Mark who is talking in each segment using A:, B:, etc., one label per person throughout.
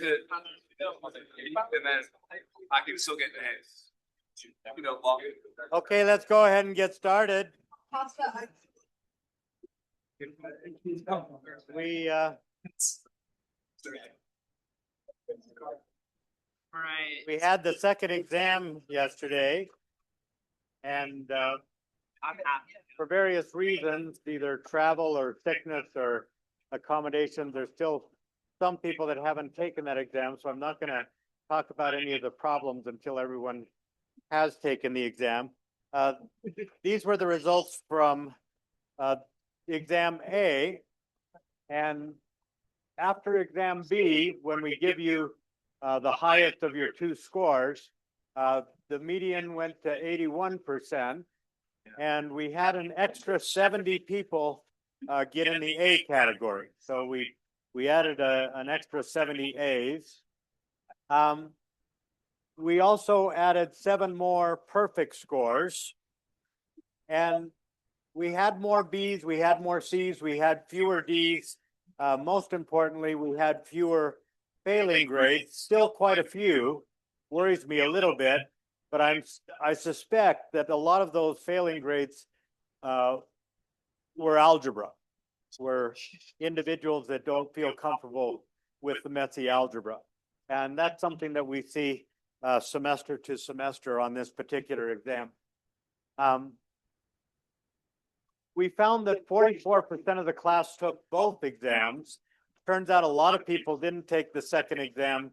A: And then I can still get the hands.
B: Okay, let's go ahead and get started. We we had the second exam yesterday, and for various reasons, either travel or sickness or accommodations, there's still some people that haven't taken that exam, so I'm not going to talk about any of the problems until everyone has taken the exam. These were the results from exam A, and after exam B, when we give you the highest of your two scores, the median went to 81%, and we had an extra 70 people get in the A category. So we added an extra 70 A's. We also added 7 more perfect scores, and we had more B's, we had more C's, we had fewer D's. Most importantly, we had fewer failing grades, still quite a few. Worries me a little bit, but I suspect that a lot of those failing grades were algebra, were individuals that don't feel comfortable with the messy algebra. And that's something that we see semester to semester on this particular exam. We found that 44% of the class took both exams. Turns out a lot of people didn't take the second exam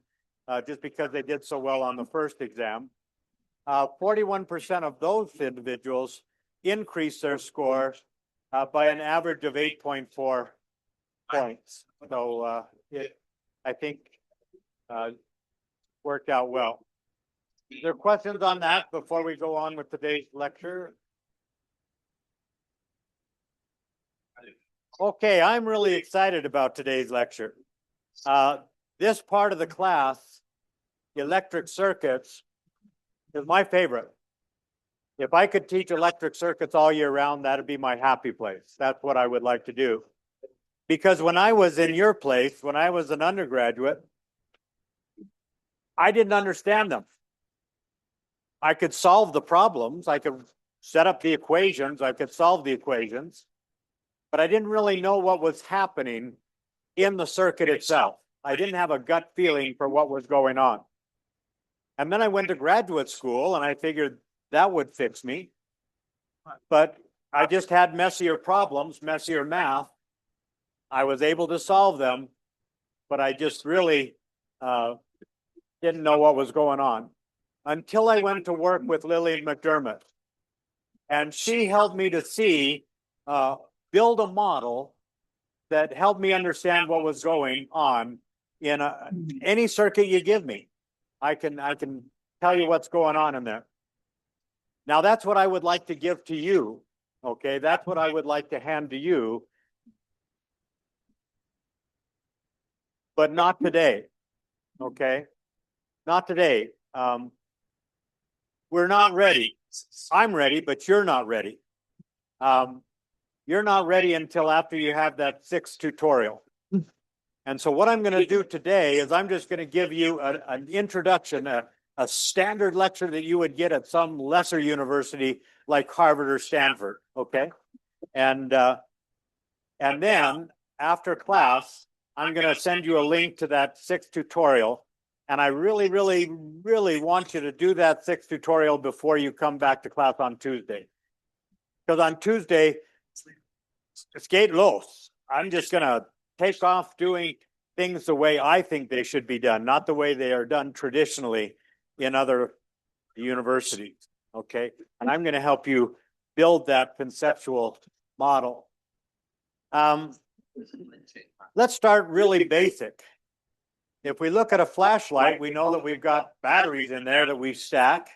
B: just because they did so well on the first exam. 41% of those individuals increased their score by an average of 8.4 points. So I think worked out well. Are there questions on that before we go on with today's lecture? Okay, I'm really excited about today's lecture. This part of the class, electric circuits, is my favorite. If I could teach electric circuits all year round, that'd be my happy place. That's what I would like to do. Because when I was in your place, when I was an undergraduate, I didn't understand them. I could solve the problems, I could set up the equations, I could solve the equations, but I didn't really know what was happening in the circuit itself. I didn't have a gut feeling for what was going on. And then I went to graduate school and I figured that would fix me. But I just had messier problems, messier math. I was able to solve them, but I just really didn't know what was going on until I went to work with Lillian McDermott. And she helped me to see build a model that helped me understand what was going on in any circuit you give me. I can tell you what's going on in there. Now that's what I would like to give to you. Okay, that's what I would like to hand to you. But not today. Okay, not today. We're not ready. I'm ready, but you're not ready. You're not ready until after you have that 6th tutorial. And so what I'm going to do today is I'm just going to give you an introduction, a standard lecture that you would get at some lesser university like Harvard or Stanford, okay? And then after class, I'm going to send you a link to that 6th tutorial. And I really, really, really want you to do that 6th tutorial before you come back to class on Tuesday. Because on Tuesday, skate los. I'm just going to take off doing things the way I think they should be done, not the way they are done traditionally in other universities, okay? And I'm going to help you build that conceptual model. Let's start really basic. If we look at a flashlight, we know that we've got batteries in there that we stack,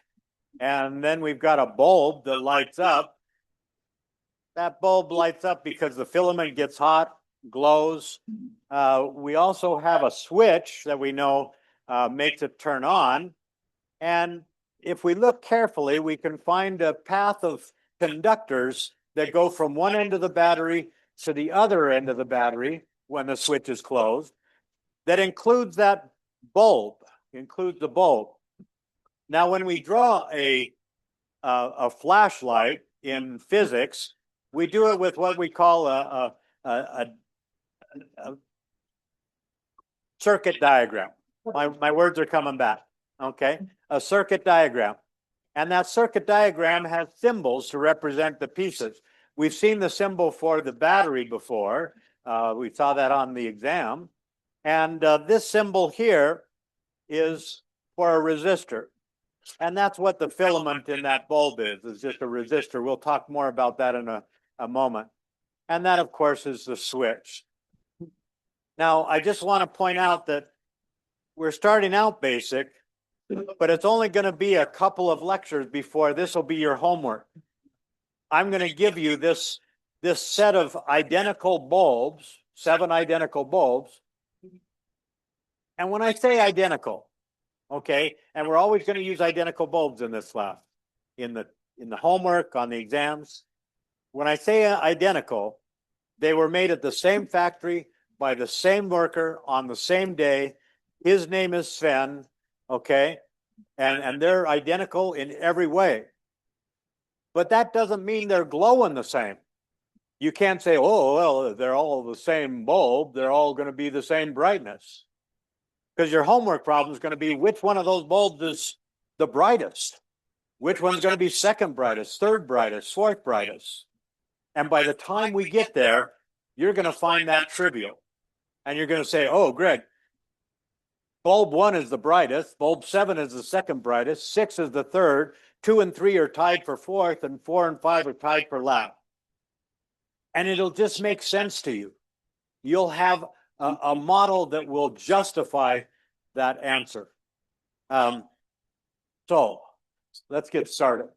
B: and then we've got a bulb that lights up. That bulb lights up because the filament gets hot, glows. We also have a switch that we know makes it turn on. And if we look carefully, we can find a path of conductors that go from one end of the battery to the other end of the battery when the switch is closed. That includes that bulb, includes the bulb. Now, when we draw a flashlight in physics, we do it with what we call a circuit diagram. My words are coming back, okay? A circuit diagram. And that circuit diagram has symbols to represent the pieces. We've seen the symbol for the battery before. We saw that on the exam. And this symbol here is for a resistor. And that's what the filament in that bulb is just a resistor. We'll talk more about that in a moment. And that, of course, is the switch. Now, I just want to point out that we're starting out basic, but it's only going to be a couple of lectures before this will be your homework. I'm going to give you this set of identical bulbs, 7 identical bulbs. And when I say identical, okay, and we're always going to use identical bulbs in this class, in the homework, on the exams. When I say identical, they were made at the same factory by the same worker on the same day. His name is Sven, okay, and they're identical in every way. But that doesn't mean they're glowing the same. You can't say, oh, well, they're all the same bulb. They're all going to be the same brightness. Because your homework problem is going to be which one of those bulbs is the brightest? Which one's going to be second brightest, third brightest, fourth brightest? And by the time we get there, you're going to find that trivial. And you're going to say, oh, Greg, bulb 1 is the brightest, bulb 7 is the second brightest, 6 is the third, 2 and 3 are tied for fourth, and 4 and 5 are tied for last. And it'll just make sense to you. You'll have a model that will justify that answer. So let's get started.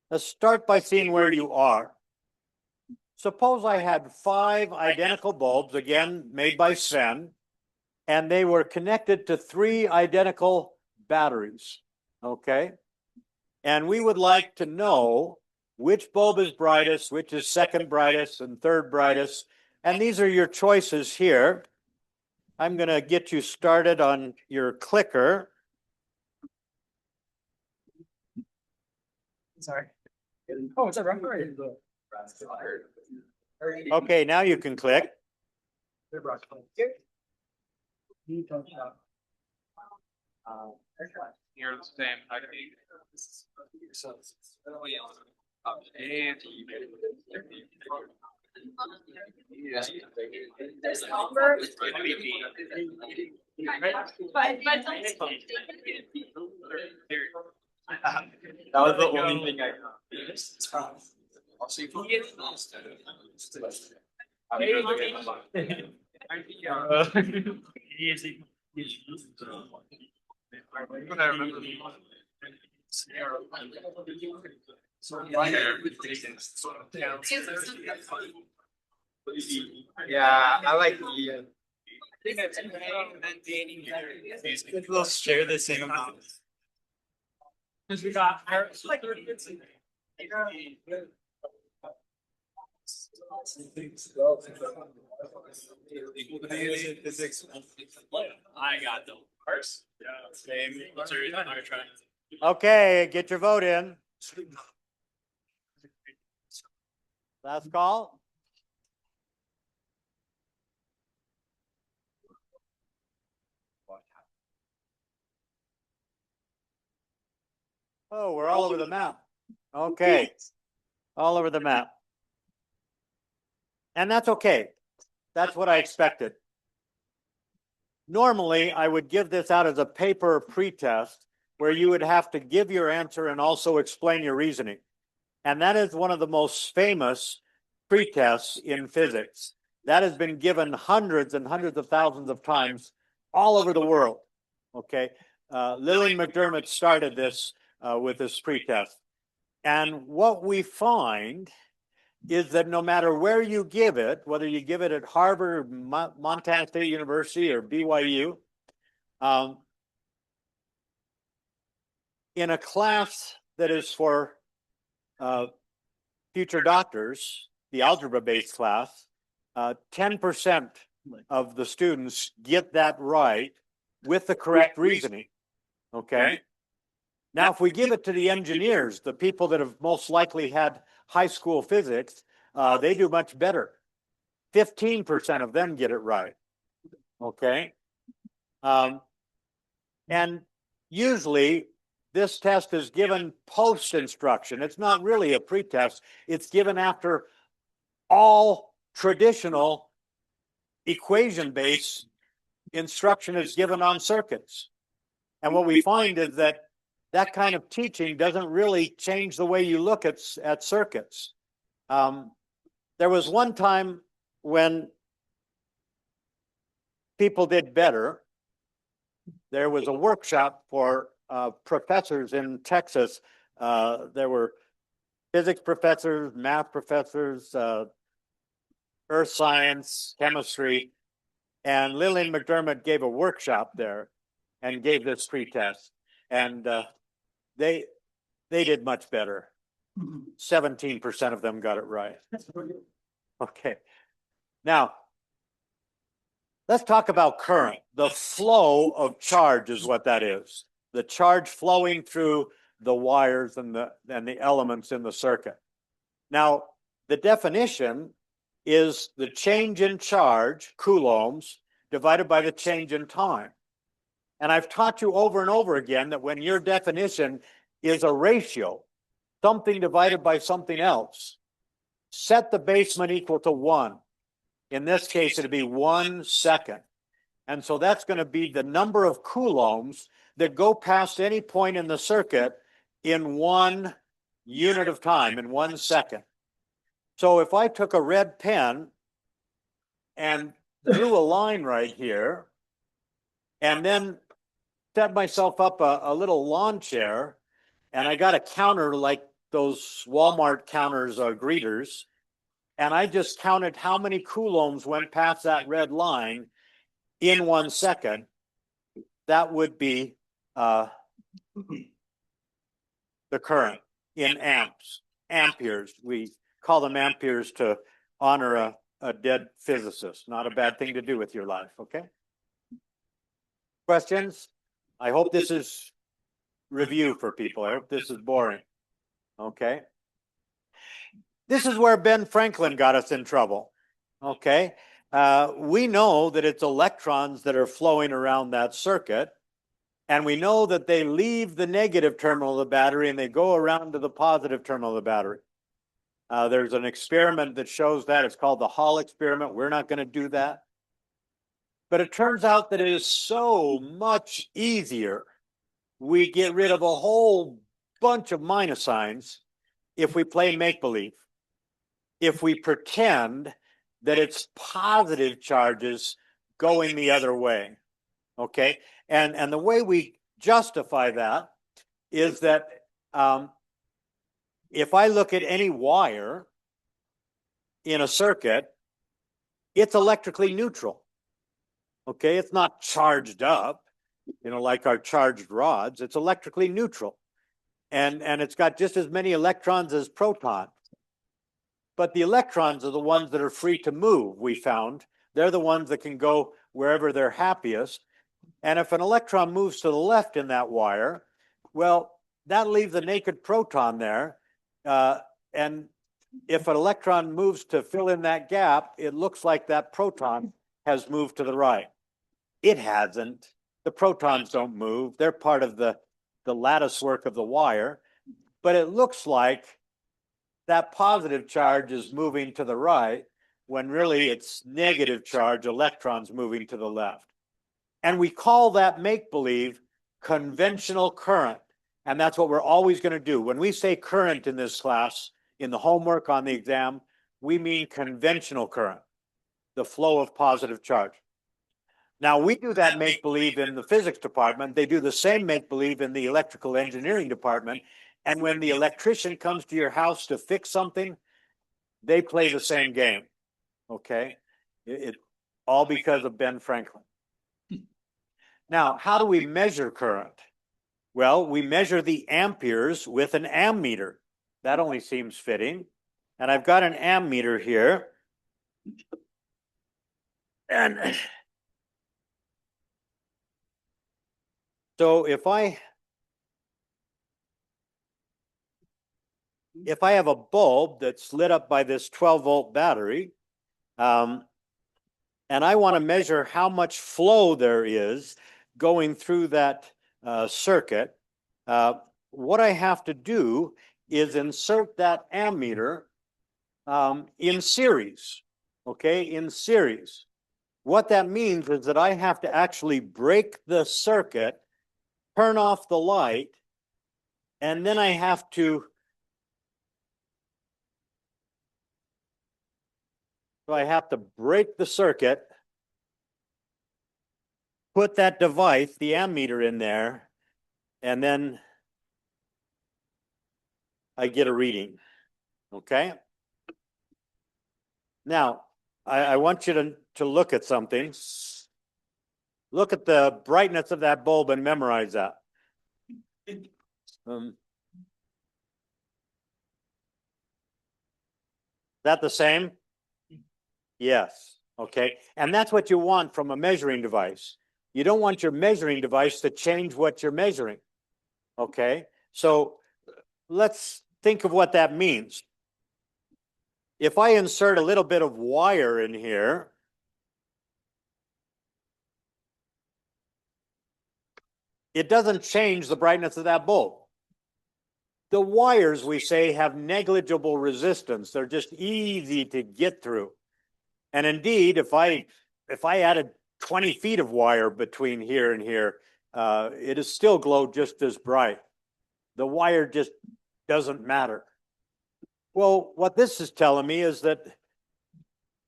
B: Let's start by seeing where you are. Suppose I had 5 identical bulbs, again, made by Sven, and they were connected to 3 identical batteries, okay? And we would like to know which bulb is brightest, which is second brightest and third brightest. And these are your choices here. I'm going to get you started on your clicker.
C: Sorry. Oh, it's a rough.
B: Okay, now you can click.
A: You're the same. I think.
D: There's number.
C: That was the only thing I got. Yeah, I like the. We'll share the same amount. Because we got like I got them first. Yeah, same.
B: Okay, get your vote in. Last call. Oh, we're all over the map. Okay, all over the map. And that's okay. That's what I expected. Normally, I would give this out as a paper pretest where you would have to give your answer and also explain your reasoning. And that is one of the most famous pretests in physics. That has been given hundreds and hundreds of thousands of times all over the world. Okay, Lillian McDermott started this with this pretest. And what we find is that no matter where you give it, whether you give it at Harvard, Montana State University, or BYU, in a class that is for future doctors, the algebra-based class, 10% of the students get that right, with the correct reasoning. Okay? Now, if we give it to the engineers, the people that have most likely had high school physics, they do much better. 15% of them get it right. Okay? And usually this test is given post instruction. It's not really a pretest. It's given after all traditional equation-based instruction is given on circuits. And what we find is that that kind of teaching doesn't really change the way you look at circuits. There was one time when people did better. There was a workshop for professors in Texas. There were physics professors, math professors, earth science, chemistry, and Lillian McDermott gave a workshop there and gave this pretest. And they did much better. 17% of them got it right. Okay. Now, let's talk about current. The flow of charge is what that is. The charge flowing through the wires and the elements in the circuit. Now, the definition is the change in charge, coulombs, divided by the change in time. And I've taught you over and over again that when your definition is a ratio, something divided by something else, set the basement equal to 1. In this case, it'd be 1 second. And so that's going to be the number of coulombs that go past any point in the circuit in 1 unit of time, in 1 second. So if I took a red pen and drew a line right here, and then set myself up a little lawn chair, and I got a counter like those Walmart counters or greeters, and I just counted how many coulombs went past that red line in 1 second, that would be the current in amps, amperes. We call them amperes to honor a dead physicist. Not a bad thing to do with your life, okay? Questions? I hope this is review for people. I hope this is boring. Okay. This is where Ben Franklin got us in trouble. Okay. We know that it's electrons that are flowing around that circuit. And we know that they leave the negative terminal of the battery and they go around to the positive terminal of the battery. There's an experiment that shows that. It's called the Hall experiment. We're not going to do that. But it turns out that it is so much easier. We get rid of a whole bunch of minus signs if we play make-believe. If we pretend that it's positive charges going the other way. Okay? And the way we justify that is that if I look at any wire in a circuit, it's electrically neutral. Okay, it's not charged up, like our charged rods. It's electrically neutral. And it's got just as many electrons as protons. But the electrons are the ones that are free to move, we found. They're the ones that can go wherever they're happiest. And if an electron moves to the left in that wire, well, that leaves a naked proton there. And if an electron moves to fill in that gap, it looks like that proton has moved to the right. It hasn't. The protons don't move. They're part of the lattice work of the wire. But it looks like that positive charge is moving to the right when really it's negative charge, electrons moving to the left. And we call that make-believe conventional current. And that's what we're always going to do. When we say current in this class, in the homework on the exam, we mean conventional current, the flow of positive charge. Now, we do that make-believe in the physics department. They do the same make-believe in the electrical engineering department. And when the electrician comes to your house to fix something, they play the same game. Okay? It all because of Ben Franklin. Now, how do we measure current? Well, we measure the amperes with an ammeter. That only seems fitting. And I've got an ammeter here. And So if I have a bulb that's lit up by this 12-volt battery, and I want to measure how much flow there is going through that circuit, what I have to do is insert that ammeter in series, okay, in series. What that means is that I have to actually break the circuit, turn off the light, and then I have to break the circuit, put that device, the ammeter, in there, and then I get a reading, okay? Now, I want you to look at something. Look at the brightness of that bulb and memorize that. Is that the same? Yes, okay. And that's what you want from a measuring device. You don't want your measuring device to change what you're measuring, okay? So let's think of what that means. If I insert a little bit of wire in here, it doesn't change the brightness of that bulb. The wires, we say, have negligible resistance. They're just easy to get through. And indeed, if I added 20 feet of wire between here and here, it is still glow just as bright. The wire just doesn't matter. Well, what this is telling me is that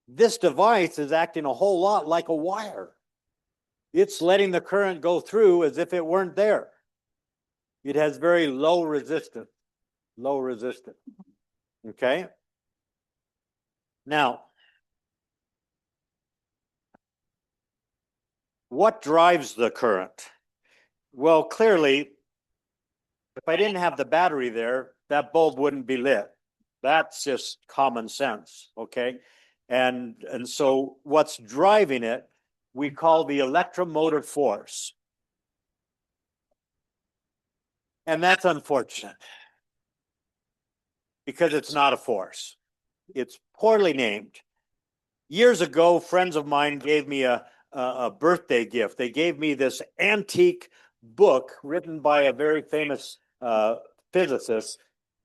B: this device is acting a whole lot like a wire. It's letting the current go through as if it weren't there. It has very low resistance, okay? Now, what drives the current? Well, clearly, if I didn't have the battery there, that bulb wouldn't be lit. That's just common sense, okay? And so what's driving it, we call the electromotive force. And that's unfortunate because it's not a force. It's poorly named. Years ago, friends of mine gave me a birthday gift. They gave me this antique book written by a very famous physicist.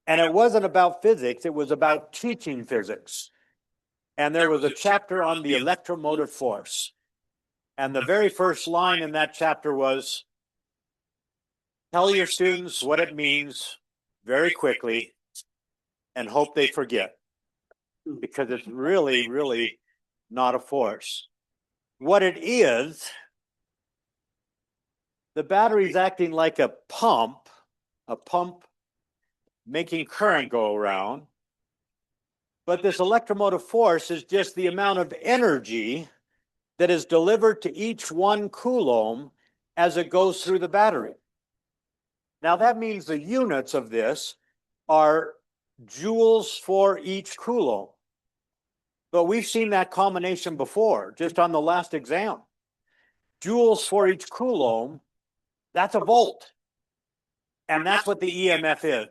B: And it wasn't about physics, it was about teaching physics. And there was a chapter on the electromotive force. And the very first line in that chapter was, tell your students what it means very quickly and hope they forget. Because it's really, really not a force. What it is, the battery's acting like a pump making current go around. But this electromotive force is just the amount of energy that is delivered to each 1 coulomb as it goes through the battery. Now that means the units of this are joules for each coulomb. But we've seen that combination before, just on the last exam. Joules for each coulomb, that's a volt. And that's what the EMF is.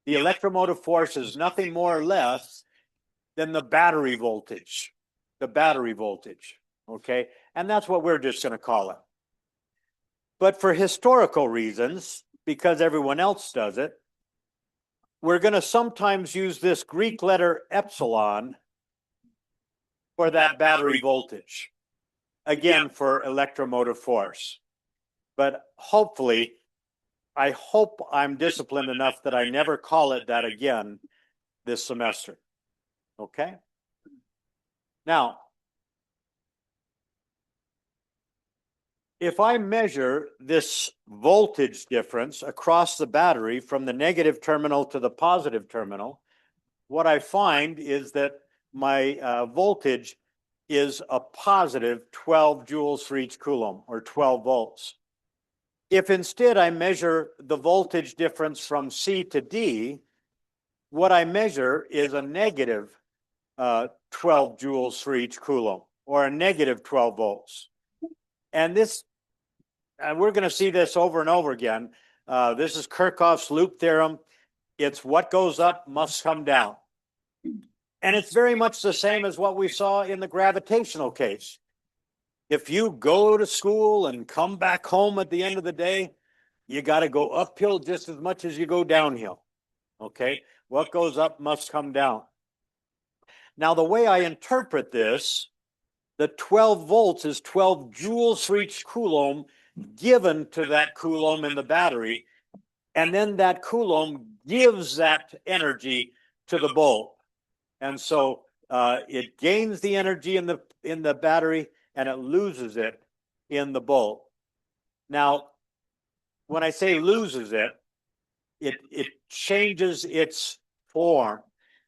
B: The electromotive force is nothing more or less than the battery voltage. Okay? And that's what we're just going to call it. But for historical reasons, because everyone else does it, we're going to sometimes use this Greek letter epsilon for that battery voltage. Again, for electromotive force. But hopefully, I hope I'm disciplined enough that I never call it that again this semester. Okay? Now, if I measure this voltage difference across the battery from the negative terminal to the positive terminal, what I find is that my voltage is a positive 12 joules for each coulomb, or 12 volts. If instead I measure the voltage difference from C to D, what I measure is a negative 12 joules for each coulomb, or a negative 12 volts. And this and we're going to see this over and over again. This is Kirchhoff's loop theorem. It's what goes up must come down. And it's very much the same as what we saw in the gravitational case. If you go to school and come back home at the end of the day, you got to go uphill just as much as you go downhill. Okay? What goes up must come down. Now, the way I interpret this, the 12 volts is 12 joules for each coulomb given to that coulomb in the battery. And then that coulomb gives that energy to the bulb. And so it gains the energy in the battery and it loses it in the bulb. Now, when I say loses it, it changes its form.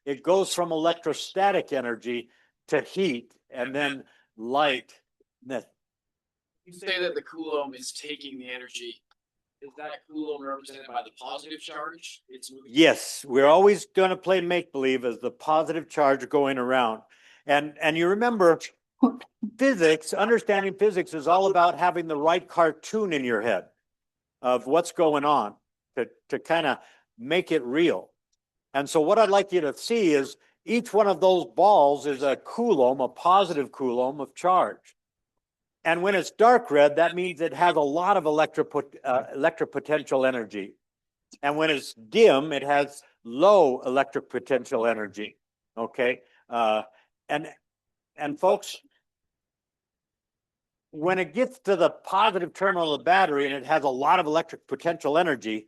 B: It goes from electrostatic energy to heat and then light.
D: You say that the Coulomb is taking the energy. Is that Coulomb represented by the positive charge? It's moving.
B: Yes, we're always going to play make-believe as the positive charge going around. And you remember, physics, understanding physics is all about having the right cartoon in your head of what's going on to kind of make it real. And so what I'd like you to see is each one of those balls is a coulomb, a positive coulomb of charge. And when it's dark red, that means it has a lot of electric potential energy. And when it's dim, it has low electric potential energy. Okay? And folks, when it gets to the positive terminal of the battery and it has a lot of electric potential energy,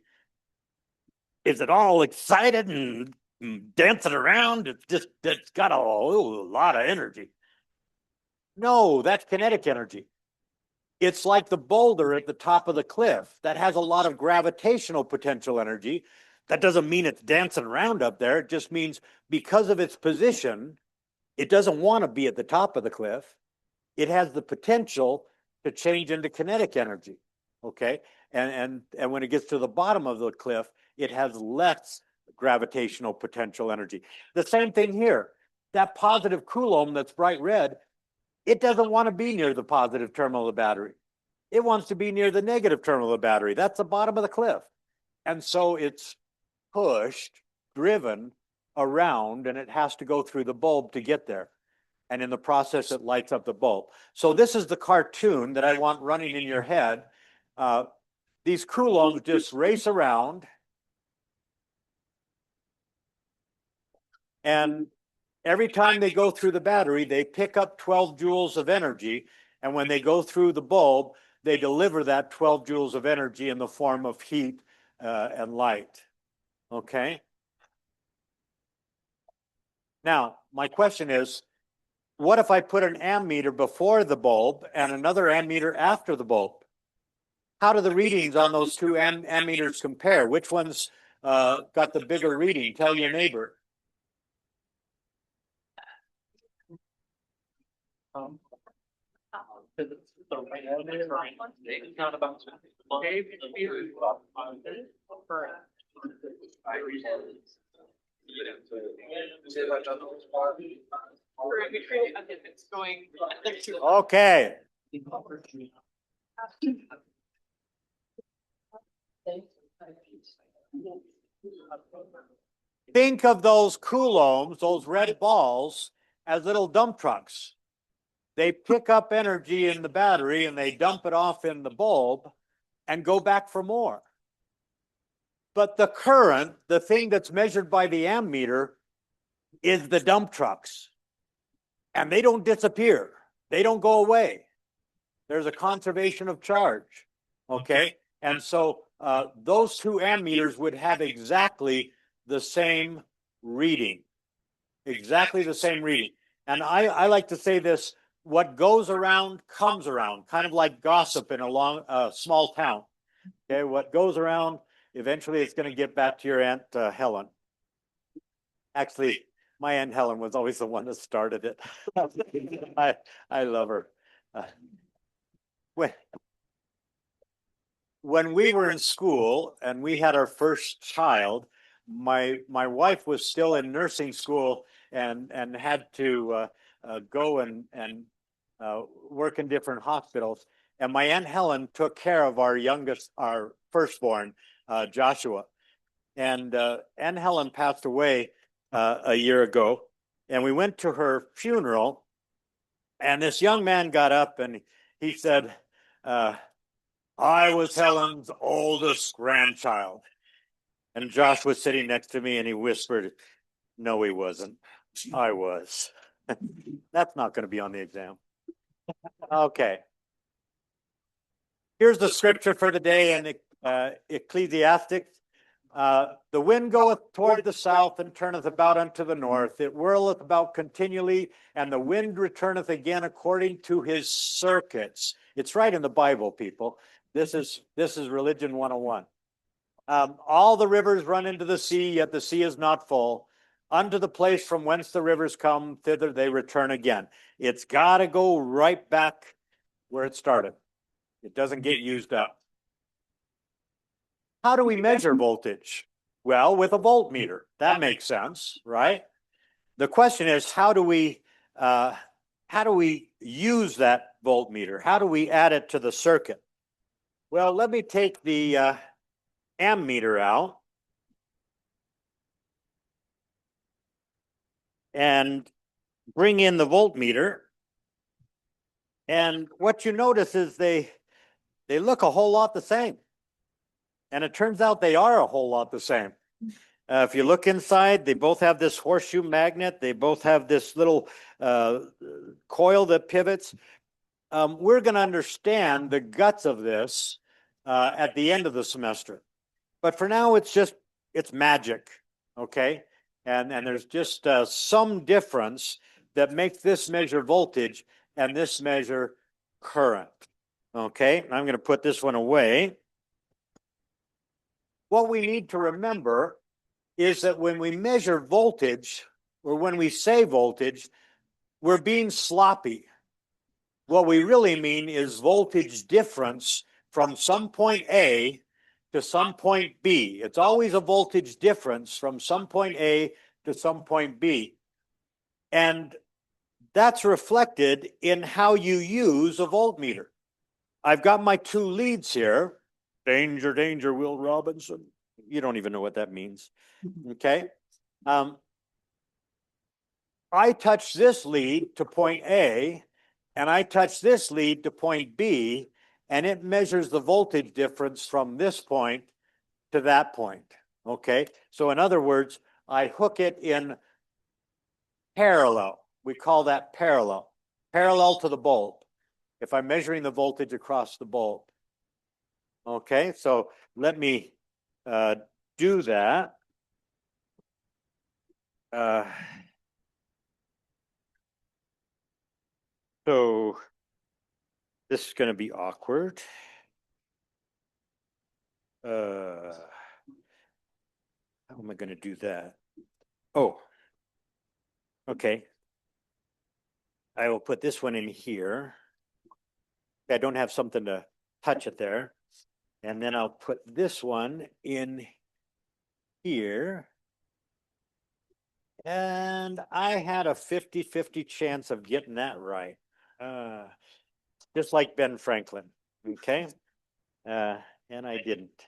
B: is it all excited and dancing around? It's got a lot of energy. No, that's kinetic energy. It's like the boulder at the top of the cliff that has a lot of gravitational potential energy. That doesn't mean it's dancing around up there. It just means because of its position, it doesn't want to be at the top of the cliff. It has the potential to change into kinetic energy. Okay. And when it gets to the bottom of the cliff, it has less gravitational potential energy. The same thing here. That positive coulomb that's bright red, it doesn't want to be near the positive terminal of the battery. It wants to be near the negative terminal of the battery. That's the bottom of the cliff. And so it's pushed, driven around, and it has to go through the bulb to get there. And in the process, it lights up the bulb. So this is the cartoon that I want running in your head. These coulombs just race around. And every time they go through the battery, they pick up 12 joules of energy. And when they go through the bulb, they deliver that 12 joules of energy in the form of heat and light. Okay? Now, my question is, what if I put an ammeter before the bulb and another ammeter after the bulb? How do the readings on those two ammeters compare? Which one's got the bigger reading? Tell your neighbor. Okay. Think of those coulombs, those red balls, as little dump trucks. They pick up energy in the battery and they dump it off in the bulb and go back for more. But the current, the thing that's measured by the ammeter, is the dump trucks. And they don't disappear. They don't go away. There's a conservation of charge. Okay? And so those two ammeters would have exactly the same reading. Exactly the same reading. And I like to say this, what goes around comes around, kind of like gossip in a small town. Okay, what goes around, eventually it's going to get back to your Aunt Helen. Actually, my Aunt Helen was always the one that started it. I love her. When we were in school and we had our first child, my wife was still in nursing school and had to go and work in different hospitals. and my Aunt Helen took care of our firstborn, Joshua. And Aunt Helen passed away a year ago, and we went to her funeral, and this young man got up and he said, I was Helen's oldest grandchild. And Josh was sitting next to me and he whispered, no, he wasn't. I was. That's not going to be on the exam. Okay. Here's the scripture for the day in Ecclesiastes. The wind goeth toward the south and turneth about unto the north. It whirleth about continually, and the wind returneth again according to his circuits. It's right in the Bible, people. This is religion 101. All the rivers run into the sea, yet the sea is not full. Unto the place from whence the rivers come, thither they return again. It's got to go right back where it started. It doesn't get used up. How do we measure voltage? Well, with a voltmeter. That makes sense, right? The question is, how do we use that voltmeter? How do we add it to the circuit? Well, let me take the ammeter out and bring in the voltmeter. And what you notice is they look a whole lot the same. And it turns out they are a whole lot the same. If you look inside, they both have this horseshoe magnet. They both have this little coil that pivots. We're going to understand the guts of this at the end of the semester. But for now, it's magic, okay? And there's just some difference that makes this measure voltage and this measure current, okay? I'm going to put this one away. What we need to remember is that when we measure voltage, or when we say voltage, we're being sloppy. What we really mean is voltage difference from some point A to some point B. It's always a voltage difference from some point A to some point B. And that's reflected in how you use a voltmeter. I've got my two leads here. Danger, danger, Will Robinson. You don't even know what that means. Okay. I touch this lead to point A, and I touch this lead to point B, and it measures the voltage difference from this point to that point. Okay. So in other words, I hook it in parallel. We call that parallel to the bulb. If I'm measuring the voltage across the bulb. Okay, so let me do that. So this is going to be awkward. How am I going to do that? Oh, okay. I will put this one in here. I don't have something to touch it there. And then I'll put this one in here. And I had a 50-50 chance of getting that right. Just like Ben Franklin, okay? And I didn't.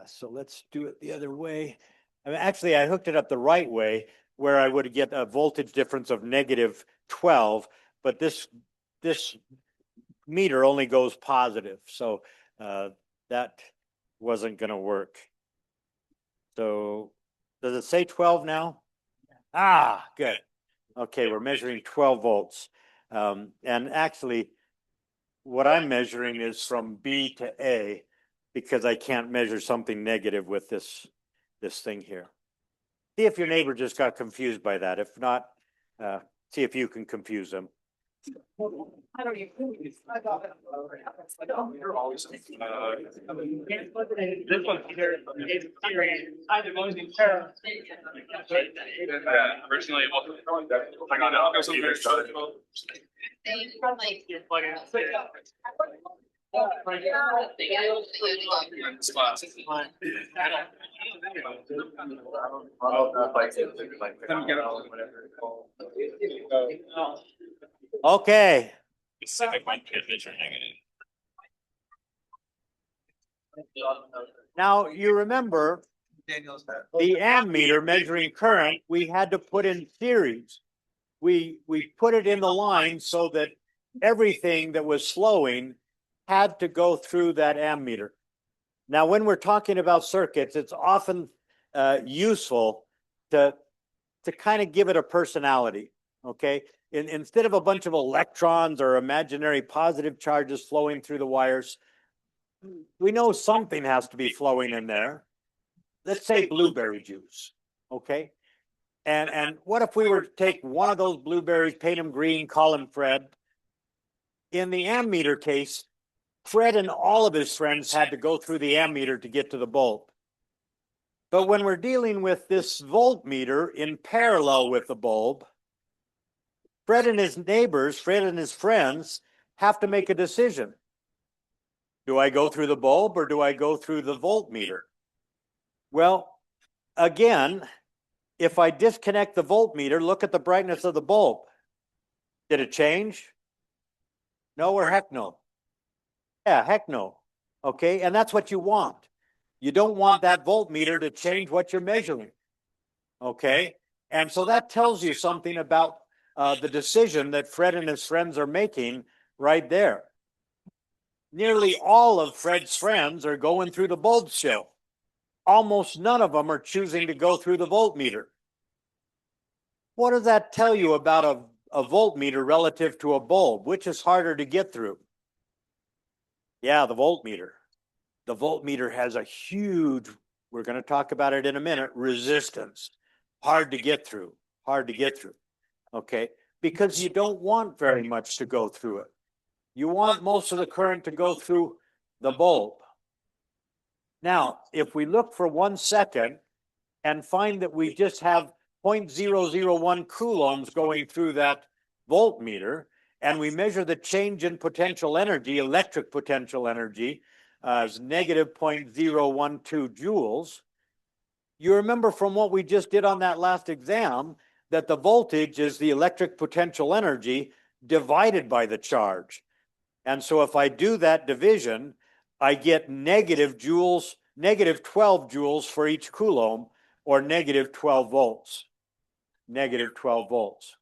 B: So let's do it the other way. I mean, actually, I hooked it up the right way where I would get a voltage difference of -12, but this meter only goes positive. So that wasn't going to work. So does it say 12 now? Ah, good. Okay, we're measuring 12 volts. And actually, what I'm measuring is from B to A because I can't measure something negative with this thing here. See if your neighbor just got confused by that. If not, see if you can confuse them.
C: I don't even.
A: You're always.
C: This one here is either going to terror.
A: Originally, hang on, I'll go somewhere.
B: Okay.
C: Specific one could measure negative.
B: Now, you remember
C: Daniel's.
B: the ammeter measuring current, we had to put in series. We put it in the line so that everything that was flowing had to go through that ammeter. Now, when we're talking about circuits, it's often useful to kind of give it a personality, okay? Instead of a bunch of electrons or imaginary positive charges flowing through the wires, we know something has to be flowing in there. Let's say blueberry juice, okay? And what if we were to take one of those blueberries, paint them green, call him Fred? In the ammeter case, Fred and all of his friends had to go through the ammeter to get to the bulb. But when we're dealing with this voltmeter in parallel with the bulb, Fred and his neighbors, Fred and his friends, have to make a decision. Do I go through the bulb or do I go through the voltmeter? Well, again, if I disconnect the voltmeter, look at the brightness of the bulb. Did it change? No or heck no? Yeah, heck no. Okay, and that's what you want. You don't want that voltmeter to change what you're measuring. Okay, and so that tells you something about the decision that Fred and his friends are making right there. Nearly all of Fred's friends are going through the bulb still. Almost none of them are choosing to go through the voltmeter. What does that tell you about a voltmeter relative to a bulb? Which is harder to get through? Yeah, the voltmeter. The voltmeter has a huge, we're going to talk about it in a minute, resistance. Hard to get through, hard to get through. Okay, because you don't want very much to go through it. You want most of the current to go through the bulb. Now, if we look for 1 second and find that we just have 0.001 coulombs going through that voltmeter, and we measure the change in potential energy, electric potential energy, as negative 0.012 joules, you remember from what we just did on that last exam that the voltage is the electric potential energy divided by the charge. And so if I do that division, I get negative joules, negative 12 joules for each coulomb, or negative 12 volts. Negative 12 volts.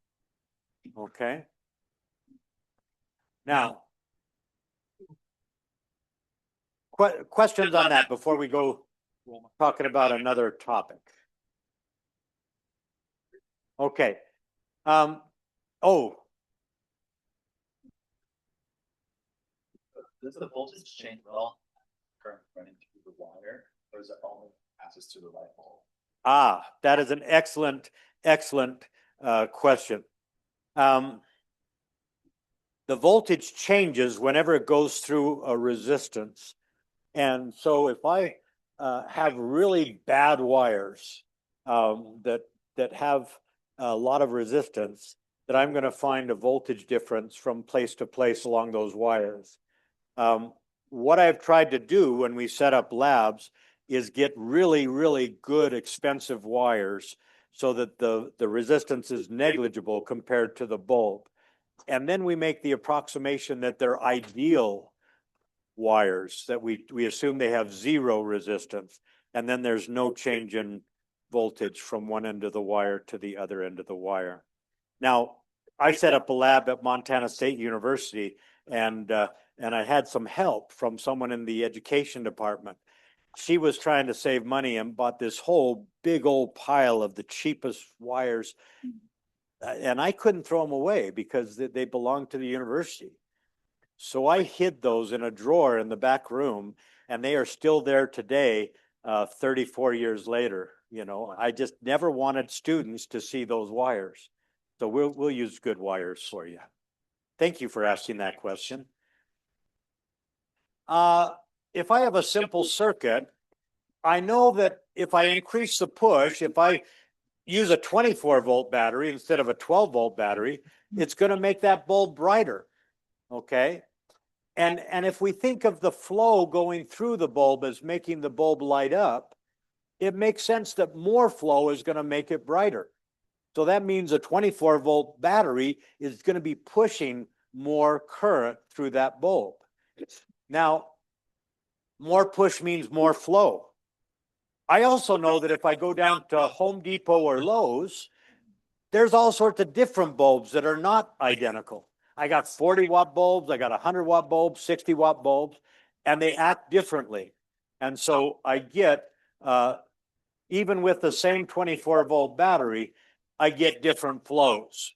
B: Okay. Now, questions on that before we go talking about another topic? Okay. Oh,
E: Does the voltage change at all? Current running through the wire, or is it only passes through the light bulb?
B: that is an excellent question. The voltage changes whenever it goes through a resistance. And so if I have really bad wires that have a lot of resistance, that I'm going to find a voltage difference from place to place along those wires. What I've tried to do when we set up labs is get really good expensive wires so that the resistance is negligible compared to the bulb. And then we make the approximation that they're ideal wires, that we assume they have zero resistance, and then there's no change in voltage from one end of the wire to the other end of the wire. Now, I set up a lab at Montana State University, and I had some help from someone in the education department. She was trying to save money and bought this whole big old pile of the cheapest wires, and I couldn't throw them away because they belonged to the university. So I hid those in a drawer in the back room, and they are still there today, 34 years later. You know, I just never wanted students to see those wires. So we'll use good wires for you. Thank you for asking that question. If I have a simple circuit, I know that if I increase the push, if I use a 24 volt battery instead of a 12 volt battery, it's going to make that bulb brighter. Okay. And if we think of the flow going through the bulb as making the bulb light up, it makes sense that more flow is going to make it brighter. So that means a 24 volt battery is going to be pushing more current through that bulb. Now, more push means more flow. I also know that if I go down to Home Depot or Lowe's, there's all sorts of different bulbs that are not identical. I got 40-watt bulbs, I got 100-watt bulbs, 60-watt bulbs, and they act differently. And so I get, even with the same 24-volt battery, I get different flows.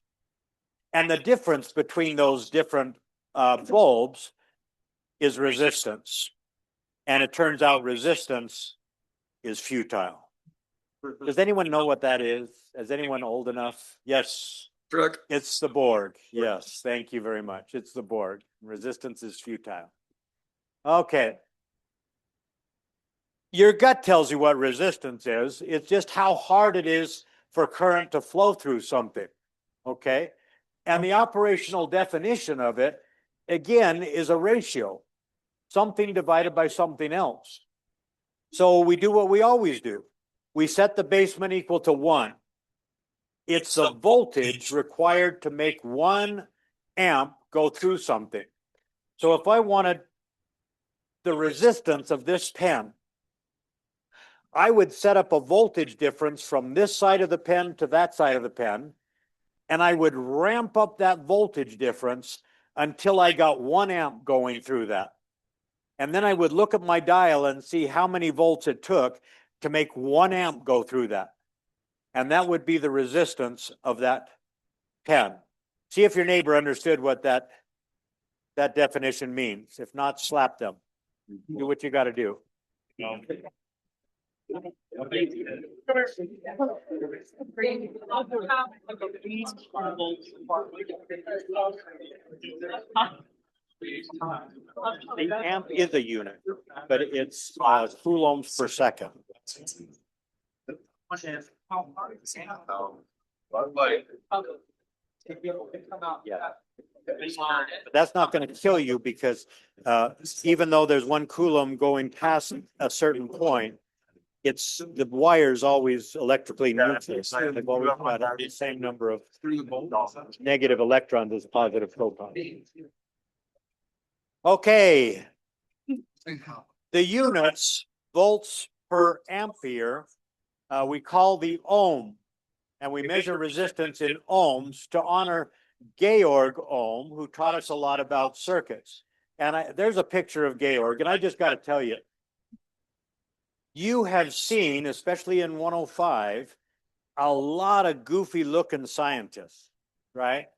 B: And the difference between those different bulbs is resistance. And it turns out resistance is futile. Does anyone know what that is? Is anyone old enough? Yes.
A: Truck.
B: It's the Borg. Yes, thank you very much. It's the Borg. Resistance is futile. Okay. Your gut tells you what resistance is. It's just how hard it is for current to flow through something. Okay. And the operational definition of it, again, is a ratio. Something divided by something else. So we do what we always do. We set the basement equal to 1. It's the voltage required to make 1 amp go through something. So if I wanted the resistance of this pen, I would set up a voltage difference from this side of the pen to that side of the pen, and I would ramp up that voltage difference until I got 1 amp going through that. And then I would look at my dial and see how many volts it took to make 1 amp go through that. And that would be the resistance of that pen. See if your neighbor understood what that definition means. If not, slap them. Do what you got to do. The amp is a unit, but it's coulombs per second. Yeah. But that's not going to kill you because even though there's 1 coulomb going past a certain point, it's the wire's always electrically neutral. They've always got the same number of negative electrons as positive protons. Okay. The units, volts per ampere, we call the ohm, and we measure resistance in ohms to honor Georg Ohm, who taught us a lot about circuits. And there's a picture of Georg, and I just got to tell you, you have seen, especially in 105, a lot of goofy looking scientists, right?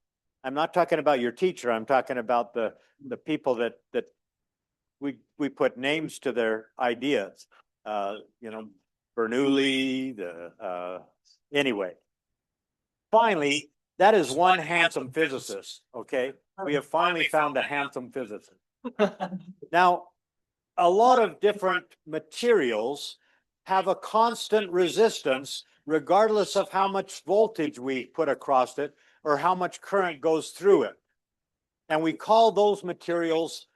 B: I'm not talking about your teacher. I'm talking about the people that we put names to their ideas. You know, Bernoulli, anyway. Finally, that is one handsome physicist, okay? We have finally found a handsome physicist. Now, a lot of different materials have a constant resistance regardless of how much voltage we put across it or how much current goes through it. And we call those materials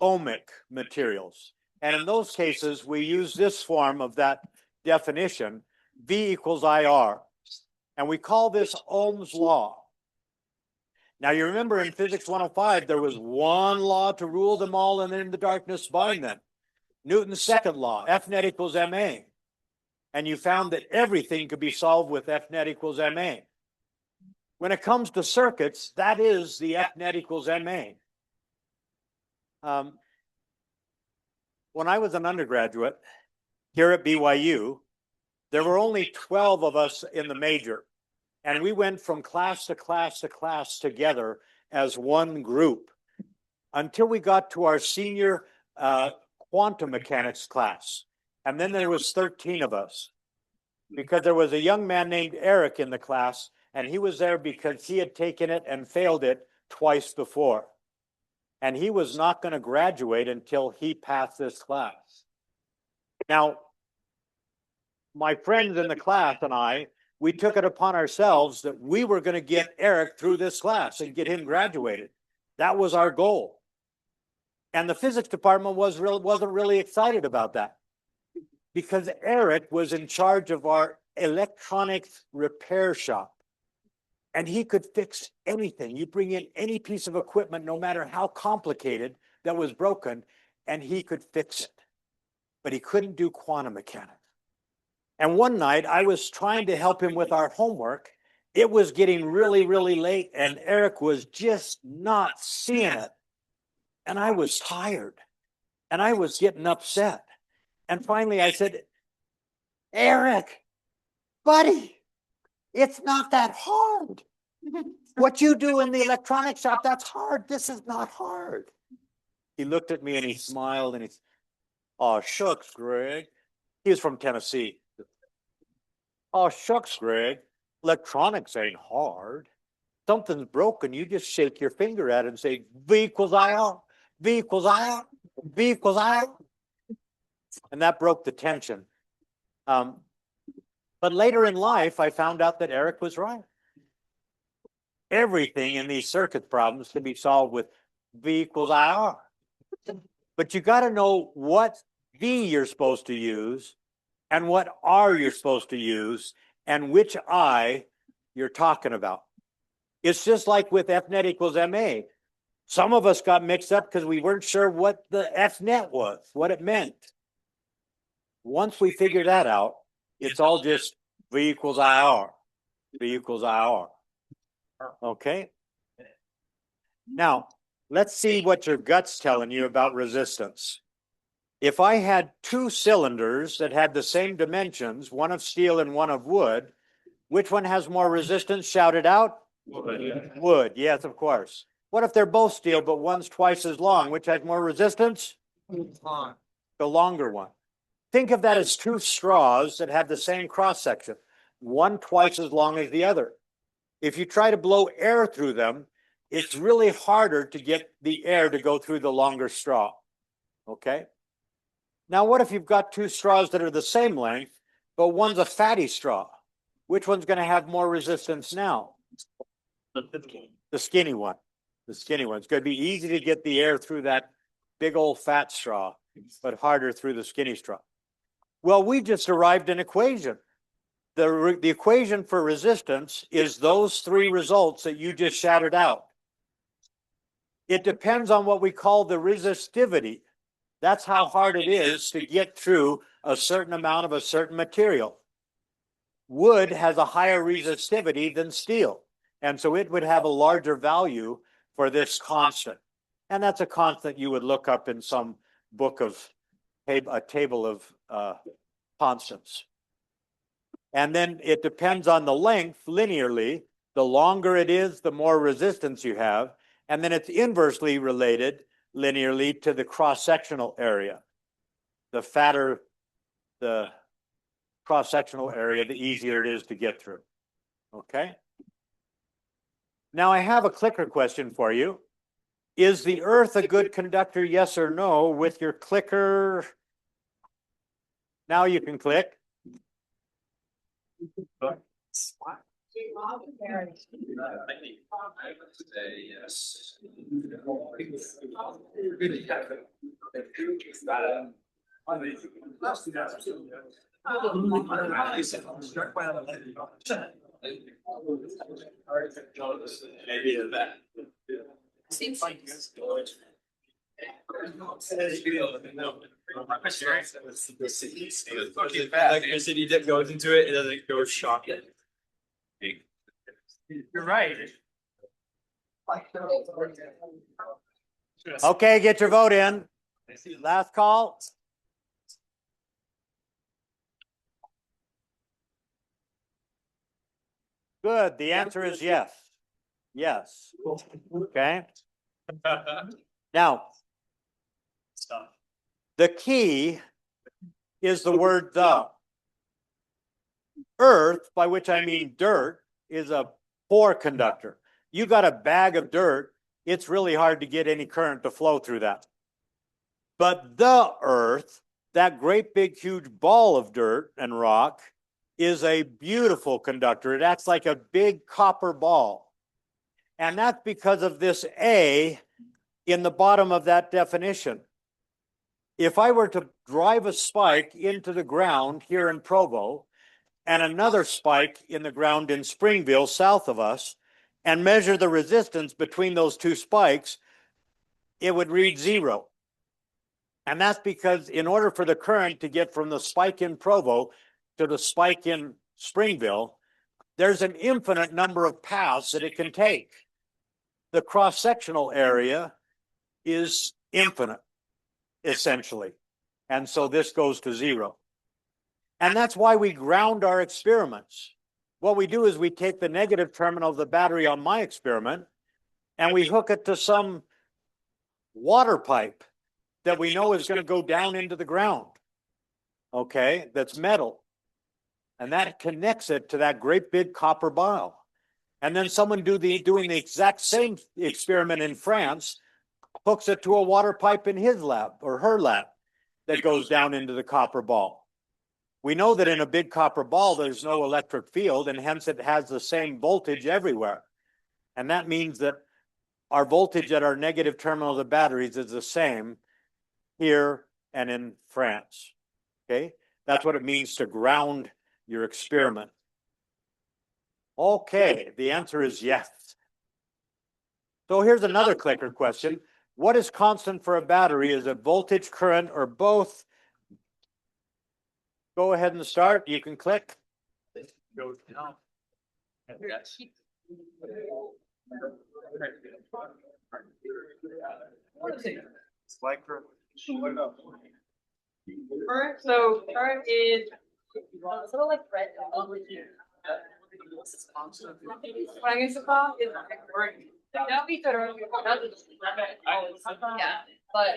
B: ohmic materials. And in those cases, we use this form of that definition, V equals IR. And we call this Ohm's law. Now you remember in Physics 105, there was one law to rule them all and in the darkness bind them. Newton's second law, F net equals ma. And you found that everything could be solved with F net equals ma. When it comes to circuits, that is the F net equals ma. When I was an undergraduate here at BYU, there were only 12 of us in the major. And we went from class to class to class together as one group until we got to our senior quantum mechanics class. And then there was 13 of us because there was a young man named Eric in the class, and he was there because he had taken it and failed it twice before. And he was not going to graduate until he passed this class. Now, my friends in the class and I, we took it upon ourselves that we were going to get Eric through this class and get him graduated. That was our goal. And the physics department wasn't really excited about that because Eric was in charge of our electronics repair shop. And he could fix anything. You bring in any piece of equipment, no matter how complicated, that was broken, and he could fix it. but he couldn't do quantum mechanics. And one night I was trying to help him with our homework. It was getting really, really late, and Eric was just not seeing it. And I was tired, and I was getting upset. And finally I said, Eric, buddy, it's not that hard. What you do in the electronics shop, that's hard. This is not hard. He looked at me and he smiled and he said, oh, shucks, Greg. He was from Tennessee. Oh, shucks, Greg. Electronics ain't hard. Something's broken. You just shake your finger at it and say, V equals IR, V equals IR, V equals IR. And that broke the tension. But later in life, I found out that Eric was right. Everything in these circuit problems can be solved with V equals IR. But you got to know what V you're supposed to use and what R you're supposed to use and which I you're talking about. It's just like with F net equals MA. Some of us got mixed up because we weren't sure what the F net was, what it meant. Once we figure that out, it's all just V equals IR, V equals IR. Okay. Now, let's see what your gut's telling you about resistance. If I had two cylinders that had the same dimensions, one of steel and one of wood, which one has more resistance? Shout it out.
C: Wood.
B: Wood, yes, of course. What if they're both steel, but one's twice as long? Which has more resistance? The longer one. Think of that as two straws that have the same cross section, one twice as long as the other. If you try to blow air through them, it's really harder to get the air to go through the longer straw. Okay? Now, what if you've got two straws that are the same length, but one's a fatty straw? Which one's going to have more resistance now? The skinny one. The skinny one. It's going to be easy to get the air through that big old fat straw, but harder through the skinny straw. Well, we just arrived an equation. The equation for resistance is those three results that you just shouted out. It depends on what we call the resistivity. That's how hard it is to get through a certain amount of a certain material. Wood has a higher resistivity than steel, and so it would have a larger value for this constant. And that's a constant you would look up in some book of a table of constants. And then it depends on the length linearly. The longer it is, the more resistance you have. And then it's inversely related linearly to the cross-sectional area. The fatter the cross-sectional area, the easier it is to get through. Okay? Now I have a clicker question for you. Is the Earth a good conductor, yes or no? With your clicker, now you can click.
A: I would say yes. Maybe that.
D: Seems like
C: Electricity that goes into it, it doesn't go shocking.
A: You're right.
B: Okay, get your vote in. Last call. Good. The answer is yes. Yes. Okay. Now, the key is the word the. Earth, by which I mean dirt, is a poor conductor. You got a bag of dirt, it's really hard to get any current to flow through that. But the Earth, that great big huge ball of dirt and rock, is a beautiful conductor. It acts like a big copper ball. And that's because of this A in the bottom of that definition. If I were to drive a spike into the ground here in Provo and another spike in the ground in Springville south of us and measure the resistance between those two spikes, it would read 0. And that's because in order for the current to get from the spike in Provo to the spike in Springville, there's an infinite number of paths that it can take. The cross-sectional area is infinite, essentially. And so this goes to zero. And that's why we ground our experiments. What we do is we take the negative terminal of the battery on my experiment and we hook it to some water pipe that we know is going to go down into the ground. Okay, that's metal. And that connects it to that great big copper bile. And then someone doing the exact same experiment in France hooks it to a water pipe in his lab or her lab that goes down into the copper ball. We know that in a big copper ball, there's no electric field, and hence it has the same voltage everywhere. And that means that our voltage at our negative terminal of the batteries is the same here and in France. Okay, that's what it means to ground your experiment. Okay, the answer is yes. So here's another clicker question. What is constant for a battery? Is it voltage, current, or both? Go ahead and start. You can click.
A: Go down. Yes. It's like for.
F: Current, so current is it's a little like red. What I guess the call is don't be thorough. Yeah, but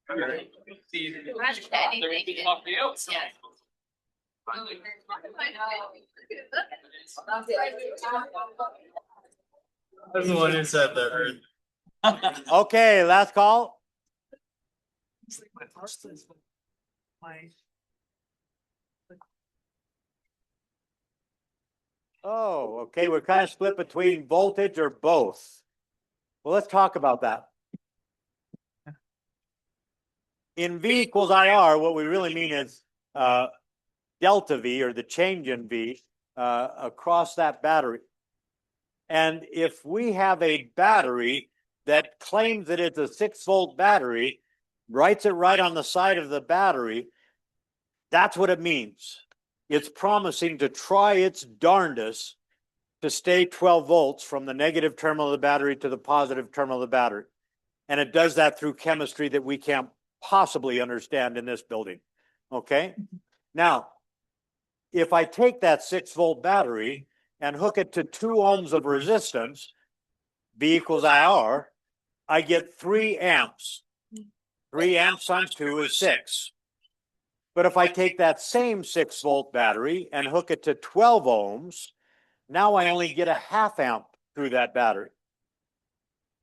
A: Imagine anything.
F: yeah.
C: That's the one who said the Earth.
B: Okay, last call. Oh, okay, we're kind of split between voltage or both. Well, let's talk about that. In V equals IR, what we really mean is delta V, or the change in V, across that battery. And if we have a battery that claims that it's a 6-volt battery, writes it right on the side of the battery, that's what it means. It's promising to try its darndest to stay 12 volts from the negative terminal of the battery to the positive terminal of the battery. And it does that through chemistry that we can't possibly understand in this building. Okay? Now, if I take that 6-volt battery and hook it to 2 ohms of resistance, V equals IR, I get 3 amps. 3 amps times 2 is 6. But if I take that same 6-volt battery and hook it to 12 ohms, now I only get a ½ amp through that battery.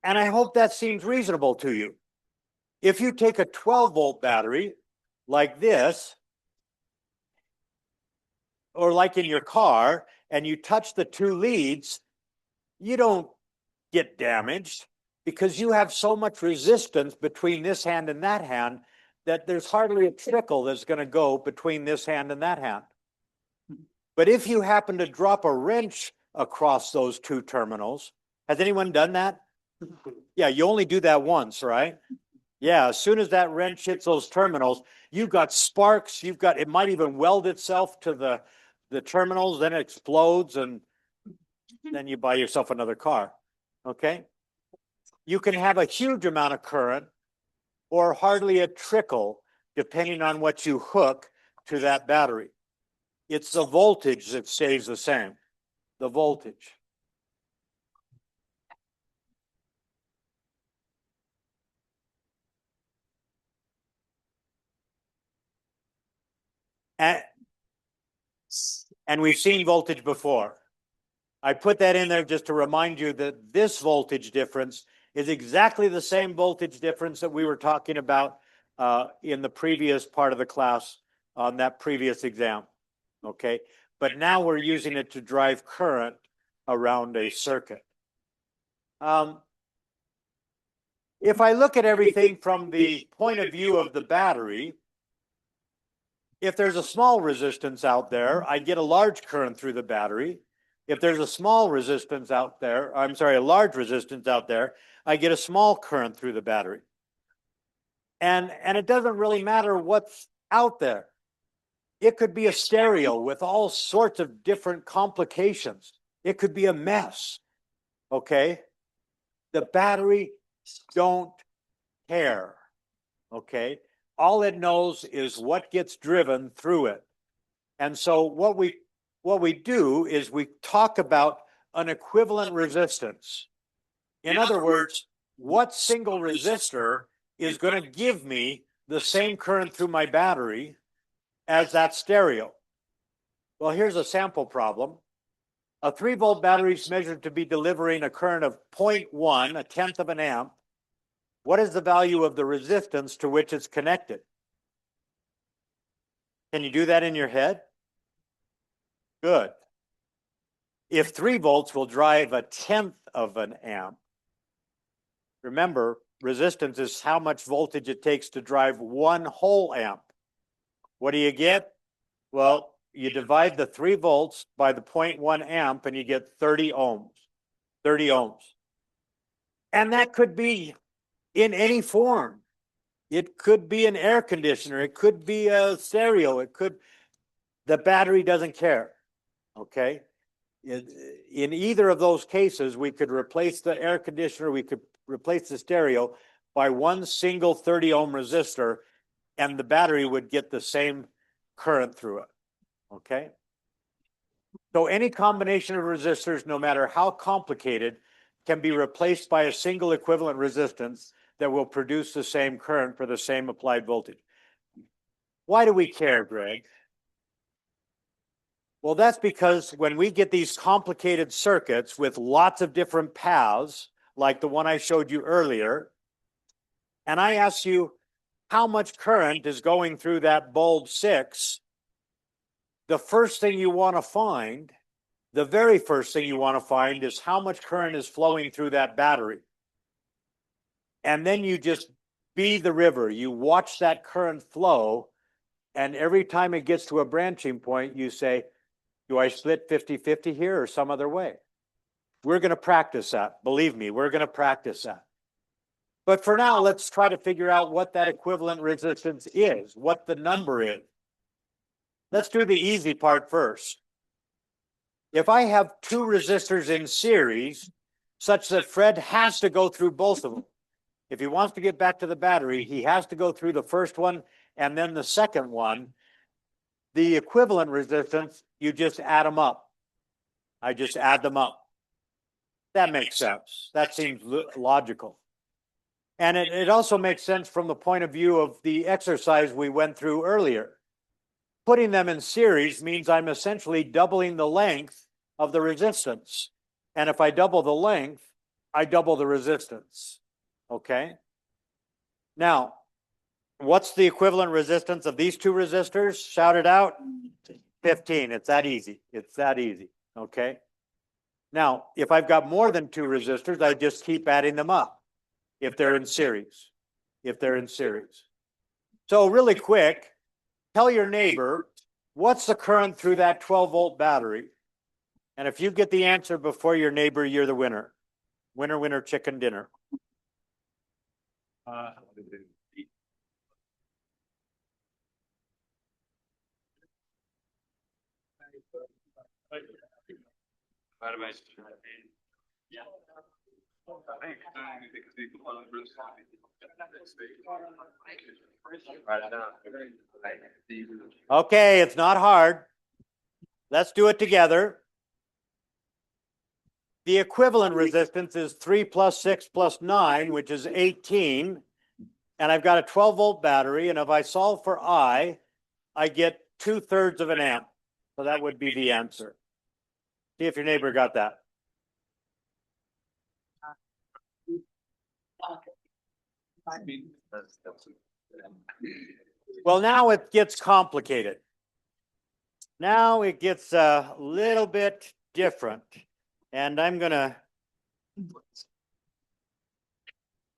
B: And I hope that seems reasonable to you. If you take a 12-volt battery like this, or like in your car, and you touch the 2 leads, you don't get damaged because you have so much resistance between this hand and that hand that there's hardly a trickle that's going to go between this hand and that hand. But if you happen to drop a wrench across those 2 terminals, has anyone done that? Yeah, you only do that once, right? Yeah, as soon as that wrench hits those terminals, you've got sparks, it might even weld itself to the terminals, then it explodes, and then you buy yourself another car, okay? You can have a huge amount of current or hardly a trickle, depending on what you hook to that battery. It's the voltage that stays the same, the voltage. And we've seen voltage before. I put that in there just to remind you that this voltage difference is exactly the same voltage difference that we were talking about in the previous part of the class on that previous exam. Okay, but now we're using it to drive current around a circuit. If I look at everything from the point of view of the battery, if there's a small resistance out there, I get a large current through the battery. If there's a small resistance out there, a large resistance out there, I get a small current through the battery. And it doesn't really matter what's out there. It could be a stereo with all sorts of different complications. It could be a mess. Okay. The battery don't care. Okay. All it knows is what gets driven through it. And so what we do is we talk about an equivalent resistance. In other words, what single resistor is going to give me the same current through my battery as that stereo? Well, here's a sample problem. A 3-volt battery is measured to be delivering a current of 0.1, a tenth of an amp. What is the value of the resistance to which it's connected? Can you do that in your head? Good. If 3 volts will drive a tenth of an amp, remember, resistance is how much voltage it takes to drive 1 whole amp. What do you get? Well, you divide the 3 volts by the 0.1 amp and you get 30 ohms. 30 ohms. And that could be in any form. It could be an air conditioner. It could be a stereo. The battery doesn't care. Okay. In either of those cases, we could replace the air conditioner, we could replace the stereo by one single 30 ohm resistor, and the battery would get the same current through it. Okay. So any combination of resistors, no matter how complicated, can be replaced by a single equivalent resistance that will produce the same current for the same applied voltage. Why do we care, Greg? Well, that's because when we get these complicated circuits with lots of different paths, like the one I showed you earlier, and I ask you how much current is going through that bulb 6, the first thing you want to find, the very first thing you want to find is how much current is flowing through that battery. And then you just be the river. You watch that current flow, and every time it gets to a branching point, you say, do I split 50-50 here or some other way? We're going to practice that. Believe me, we're going to practice that. But for now, let's try to figure out what that equivalent resistance is, what the number is. Let's do the easy part first. If I have 2 resistors in series, such that Fred has to go through both of them. If he wants to get back to the battery, he has to go through the first one and then the second one. The equivalent resistance, you just add them up. I just add them up. That makes sense. That seems logical. And it also makes sense from the point of view of the exercise we went through earlier. Putting them in series means I'm essentially doubling the length of the resistance. And if I double the length, I double the resistance. Okay? Now, what's the equivalent resistance of these 2 resistors? Shout it out. 15. It's that easy. It's that easy. Okay? Now, if I've got more than 2 resistors, I just keep adding them up. If they're in series. If they're in series. So really quick, tell your neighbor, what's the current through that 12-volt battery? And if you get the answer before your neighbor, you're the winner. Winner, winner, chicken dinner. Okay, it's not hard. Let's do it together. The equivalent resistance is 3 plus 6 plus 9, which is 18. And I've got a 12-volt battery. And if I solve for I get 2/3 of an amp. So that would be the answer. See if your neighbor got that. Well, now it gets complicated. Now it gets a little bit different. And I'm gonna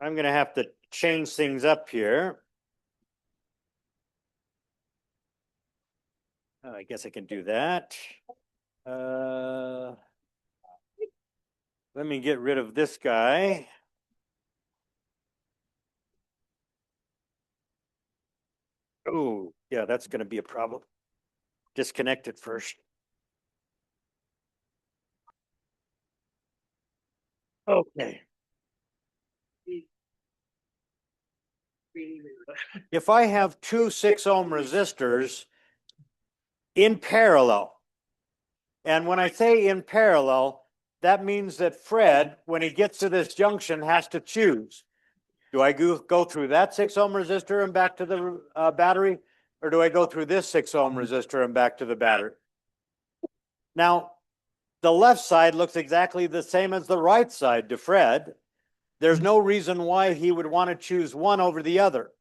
B: have to change things up here. Oh, I guess I can do that. Let me get rid of this guy. Oh, yeah, that's gonna be a problem. Disconnect it first. Okay. If I have two 6 ohm resistors in parallel, and when I say in parallel, that means that Fred, when he gets to this junction, has to choose. Do I go through that 6 ohm resistor and back to the battery? Or do I go through this 6 ohm resistor and back to the battery? Now, the left side looks exactly the same as the right side to Fred. There's no reason why he would want to choose one over the other.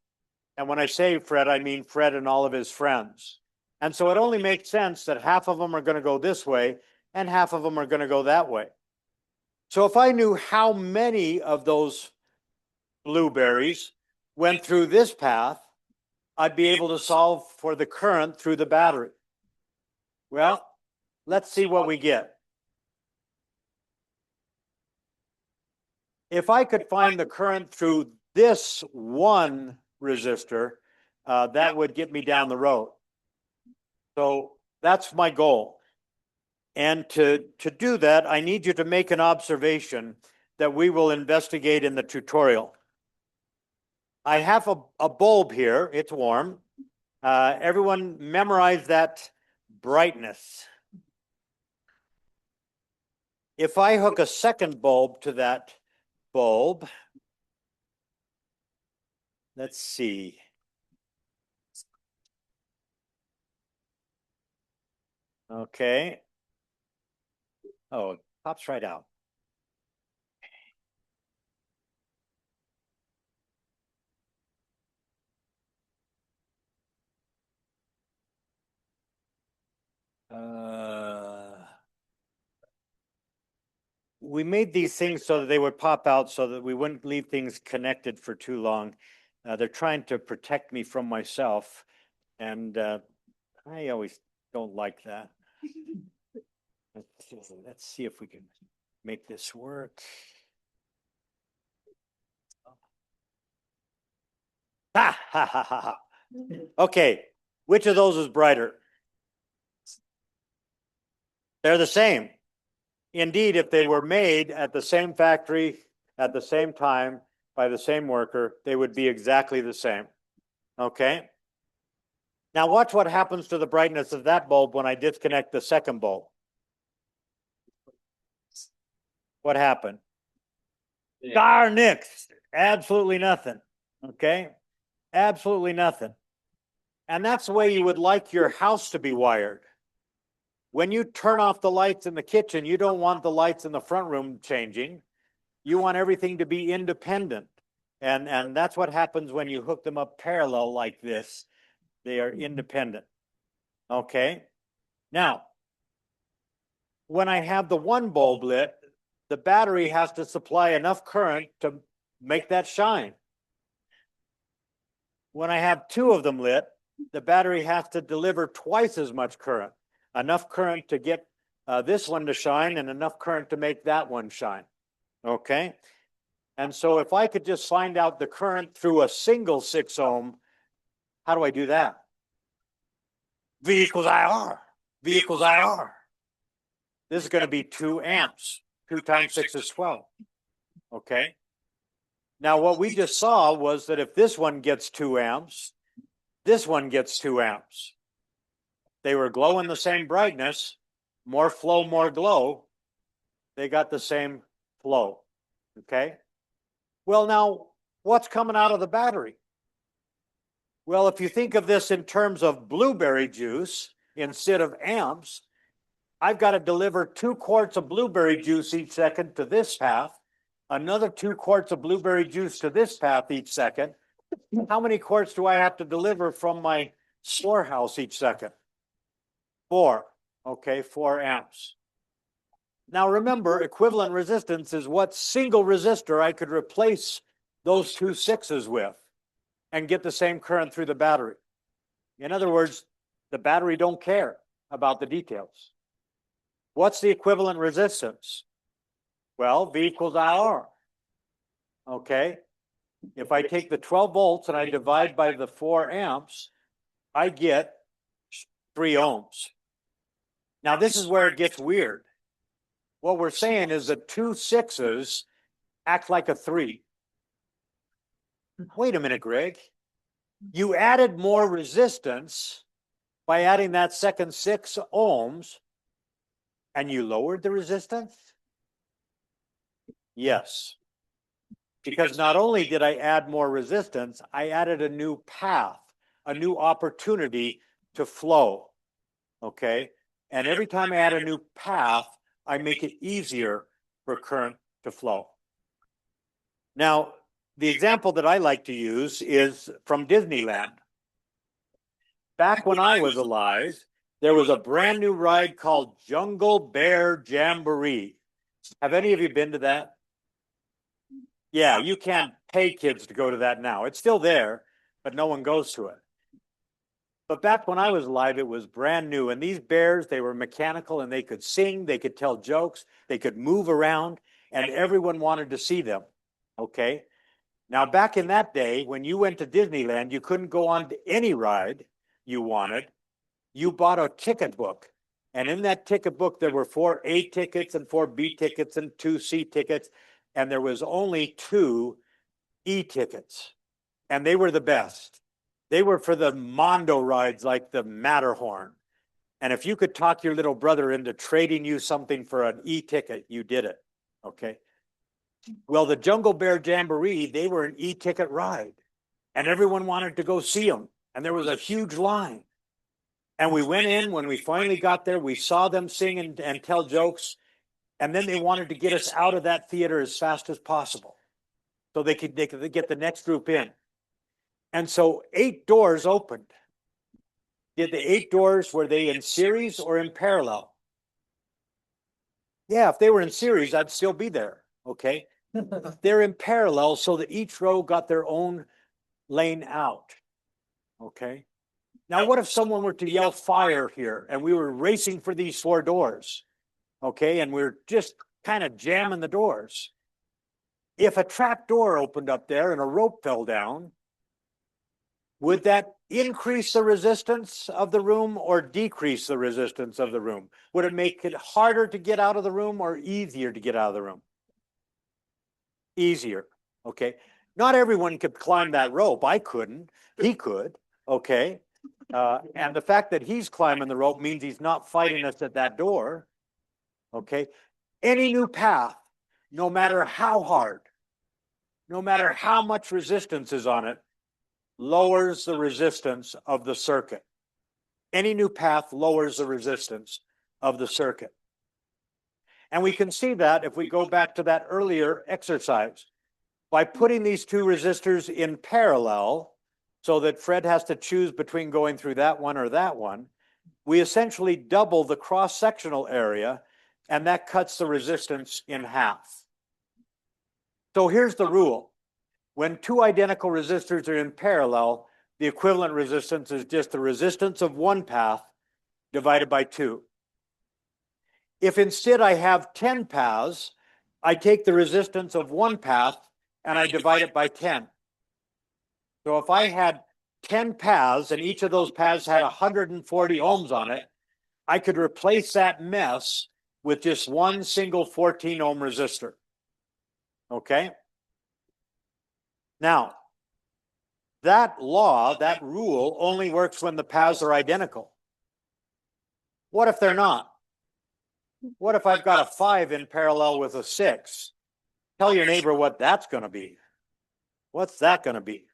B: And when I say Fred, I mean Fred and all of his friends. And so it only makes sense that half of them are going to go this way and half of them are going to go that way. So if I knew how many of those blueberries went through this path, I'd be able to solve for the current through the battery. Well, let's see what we get. If I could find the current through this one resistor, that would get me down the road. So that's my goal. And to do that, I need you to make an observation that we will investigate in the tutorial. I have a bulb here. It's warm. Everyone memorize that brightness. If I hook a second bulb to that bulb, let's see. Okay. Oh, it pops right out. We made these things so that they would pop out so that we wouldn't leave things connected for too long. They're trying to protect me from myself. And I always don't like that. Let's see if we can make this work. Ha ha ha ha ha. Okay, which of those is brighter? They're the same. Indeed, if they were made at the same factory at the same time by the same worker, they would be exactly the same. Okay? Now watch what happens to the brightness of that bulb when I disconnect the second bulb. What happened? Darn nix. Absolutely nothing. Okay? Absolutely nothing. And that's the way you would like your house to be wired. When you turn off the lights in the kitchen, you don't want the lights in the front room changing. You want everything to be independent. And that's what happens when you hook them up parallel like this. They are independent. Okay? Now, when I have the one bulb lit, the battery has to supply enough current to make that shine. When I have two of them lit, the battery has to deliver twice as much current. Enough current to get this one to shine and enough current to make that one shine. Okay? And so if I could just find out the current through a single 6 ohm, how do I do that? V equals IR. V equals IR. This is going to be 2 amps. 2 times 6 is 12. Okay? Now what we just saw was that if this one gets 2 amps, this one gets 2 amps. They were glowing the same brightness, more flow, more glow. They got the same flow. Okay? Well, now, what's coming out of the battery? Well, if you think of this in terms of blueberry juice instead of amps, I've got to deliver 2 quarts of blueberry juice each second to this path, another 2 quarts of blueberry juice to this path each second. How many quarts do I have to deliver from my storehouse each second? 4. Okay, 4 amps. Now remember, equivalent resistance is what single resistor I could replace those 2 6s with and get the same current through the battery. In other words, the battery don't care about the details. What's the equivalent resistance? Well, V equals IR. Okay. If I take the 12 volts and I divide by the 4 amps, I get 3 ohms. Now, this is where it gets weird. What we're saying is that 2 6s act like a 3. Wait a minute, Greg. You added more resistance by adding that second 6 ohms, and you lowered the resistance? Yes. Because not only did I add more resistance, I added a new path, a new opportunity to flow. Okay? And every time I add a new path, I make it easier for current to flow. Now, the example that I like to use is from Disneyland. Back when I was alive, there was a brand new ride called Jungle Bear Jamboree. Have any of you been to that? Yeah, you can't pay kids to go to that now. It's still there, but no one goes to it. But back when I was alive, it was brand new. And these bears, they were mechanical and they could sing, they could tell jokes, they could move around, and everyone wanted to see them. Okay? Now, back in that day, when you went to Disneyland, you couldn't go on to any ride you wanted. You bought a ticket book. And in that ticket book, there were 4 A tickets and 4 B tickets and 2 C tickets. And there was only 2 E tickets. And they were the best. They were for the Mondo rides like the Matterhorn. And if you could talk your little brother into trading you something for an E ticket, you did it. Okay. Well, the Jungle Bear Jamboree, they were an E ticket ride. And everyone wanted to go see them. And there was a huge line. And we went in. When we finally got there, we saw them sing and tell jokes. And then they wanted to get us out of that theater as fast as possible so they could get the next group in. And so 8 doors opened. Did the 8 doors, were they in series or in parallel? Yeah, if they were in series, I'd still be there. Okay. They're in parallel so that each row got their own lane out. Okay. Now, what if someone were to yell fire here and we were racing for these 4 doors? Okay. And we're just kind of jamming the doors. If a trap door opened up there and a rope fell down, would that increase the resistance of the room or decrease the resistance of the room? Would it make it harder to get out of the room or easier to get out of the room? Easier. Okay. Not everyone could climb that rope. I couldn't. He could. Okay. And the fact that he's climbing the rope means he's not fighting us at that door. Okay. Any new path, no matter how hard, no matter how much resistance is on it, lowers the resistance of the circuit. Any new path lowers the resistance of the circuit. And we can see that if we go back to that earlier exercise. By putting these 2 resistors in parallel, so that Fred has to choose between going through that one or that one, we essentially double the cross-sectional area, and that cuts the resistance in half. So here's the rule. When 2 identical resistors are in parallel, the equivalent resistance is just the resistance of one path divided by 2. If instead I have 10 paths, I take the resistance of one path and I divide it by 10. So if I had 10 paths and each of those paths had 140 ohms on it, I could replace that mess with just one single 14 ohm resistor. Okay? Now, that law, that rule only works when the paths are identical. What if they're not? What if I've got a 5 in parallel with a 6? Tell your neighbor what that's going to be. What's that going to be?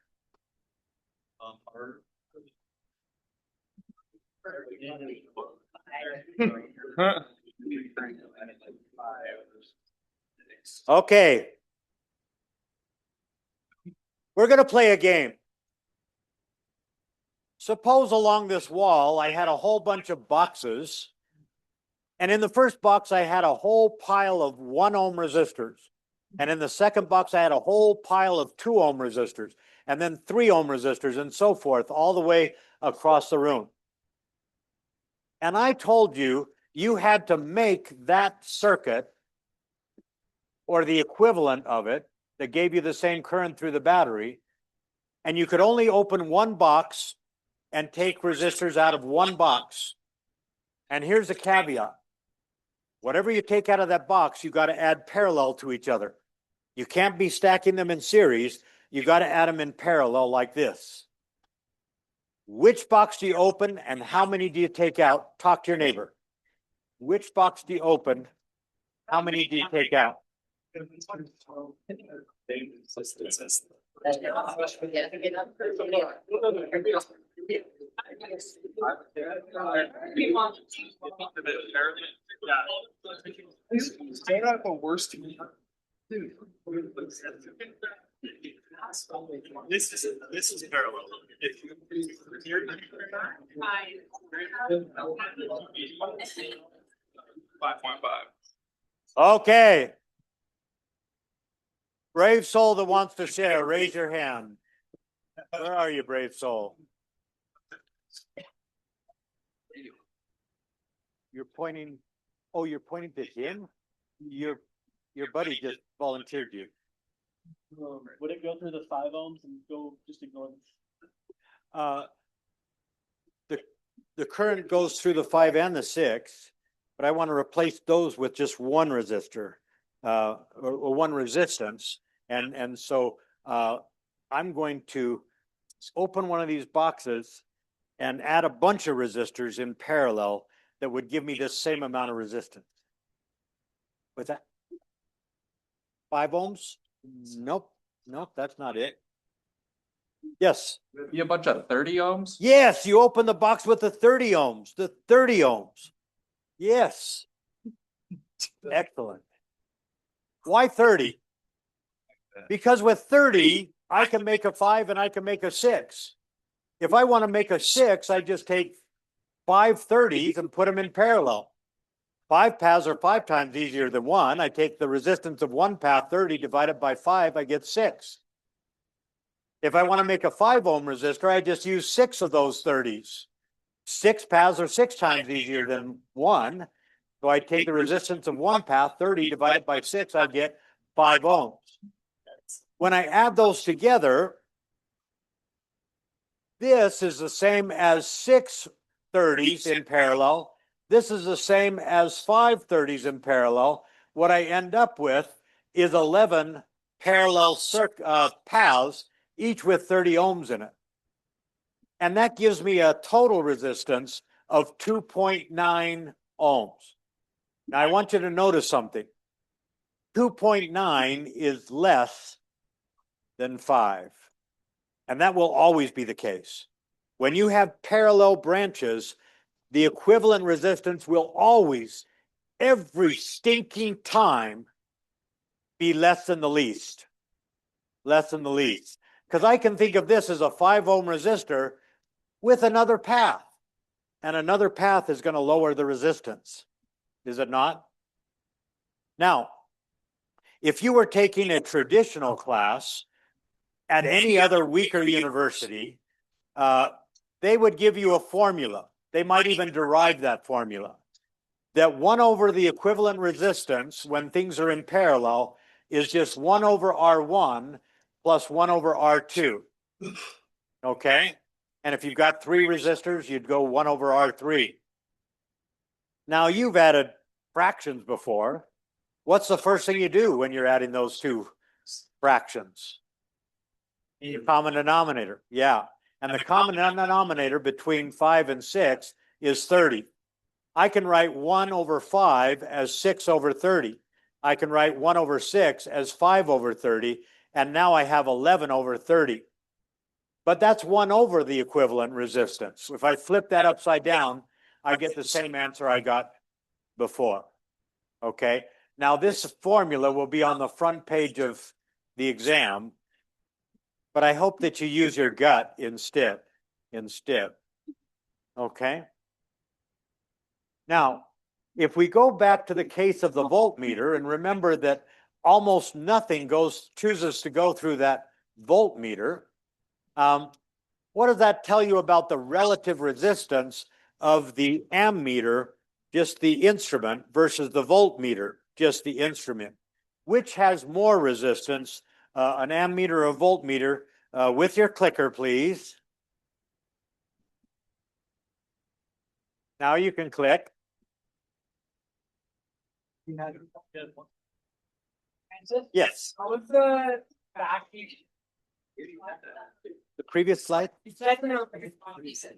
B: Okay. We're going to play a game. Suppose along this wall, I had a whole bunch of boxes. And in the first box, I had a whole pile of 1 ohm resistors. And in the second box, I had a whole pile of 2 ohm resistors. And then 3 ohm resistors and so forth, all the way across the room. And I told you, you had to make that circuit or the equivalent of it that gave you the same current through the battery. And you could only open one box and take resistors out of one box. And here's the caveat. Whatever you take out of that box, you got to add parallel to each other. You can't be stacking them in series. You got to add them in parallel like this. Which box do you open and how many do you take out? Talk to your neighbor. Which box do you open? How many do you take out?
A: They're not the worst.
C: This is parallel.
A: Five point five.
B: Okay. Brave soul that wants to share, raise your hand. Where are you, brave soul? You're pointing, oh, you're pointing to him? Your buddy just volunteered you.
C: Would it go through the 5 ohms and go just ignore them?
B: The current goes through the 5 and the 6, but I want to replace those with just one resistor, or one resistance. And so I'm going to open one of these boxes and add a bunch of resistors in parallel that would give me the same amount of resistance. What's that? 5 ohms? Nope, that's not it. Yes.
A: Be a bunch of 30 ohms?
B: Yes, you open the box with the 30 ohms, the 30 ohms. Yes. Excellent. Why 30? Because with 30, I can make a 5 and I can make a 6. If I want to make a 6, I just take 5 30s and put them in parallel. 5 paths are 5 times easier than 1. I take the resistance of one path, 30, divided by 5, I get 6. If I want to make a 5 ohm resistor, I just use 6 of those 30s. 6 paths are 6 times easier than 1. So I take the resistance of one path, 30, divided by 6, I get 5 ohms. When I add those together, this is the same as 6 30s in parallel. This is the same as 5 30s in parallel. What I end up with is 11 parallel paths, each with 30 ohms in it. And that gives me a total resistance of 2.9 ohms. Now I want you to notice something. 2.9 is less than 5. And that will always be the case. When you have parallel branches, the equivalent resistance will always, every stinking time, be less than the least. Less than the least. Because I can think of this as a 5 ohm resistor with another path. And another path is going to lower the resistance. Is it not? Now, if you were taking a traditional class at any other weaker university, they would give you a formula. They might even derive that formula. That 1 over the equivalent resistance when things are in parallel is just 1 over R1 plus 1 over R2. Okay? And if you've got 3 resistors, you'd go 1 over R3. Now you've added fractions before. What's the first thing you do when you're adding those two fractions? The common denominator. Yeah. And the common denominator between 5 and 6 is 30. I can write 1 over 5 as 6 over 30. I can write 1 over 6 as 5 over 30. And now I have 11 over 30. But that's 1 over the equivalent resistance. If I flip that upside down, I get the same answer I got before. Okay? Now this formula will be on the front page of the exam, but I hope that you use your gut instead. Okay? Now, if we go back to the case of the voltmeter and remember that almost nothing chooses to go through that voltmeter, what does that tell you about the relative resistance of the ammeter, just the instrument, versus the voltmeter, just the instrument? Which has more resistance, an ammeter or a voltmeter? With your clicker, please. Now you can click. Yes,
F: What's the back?
B: the previous slide.
F: You said no. You said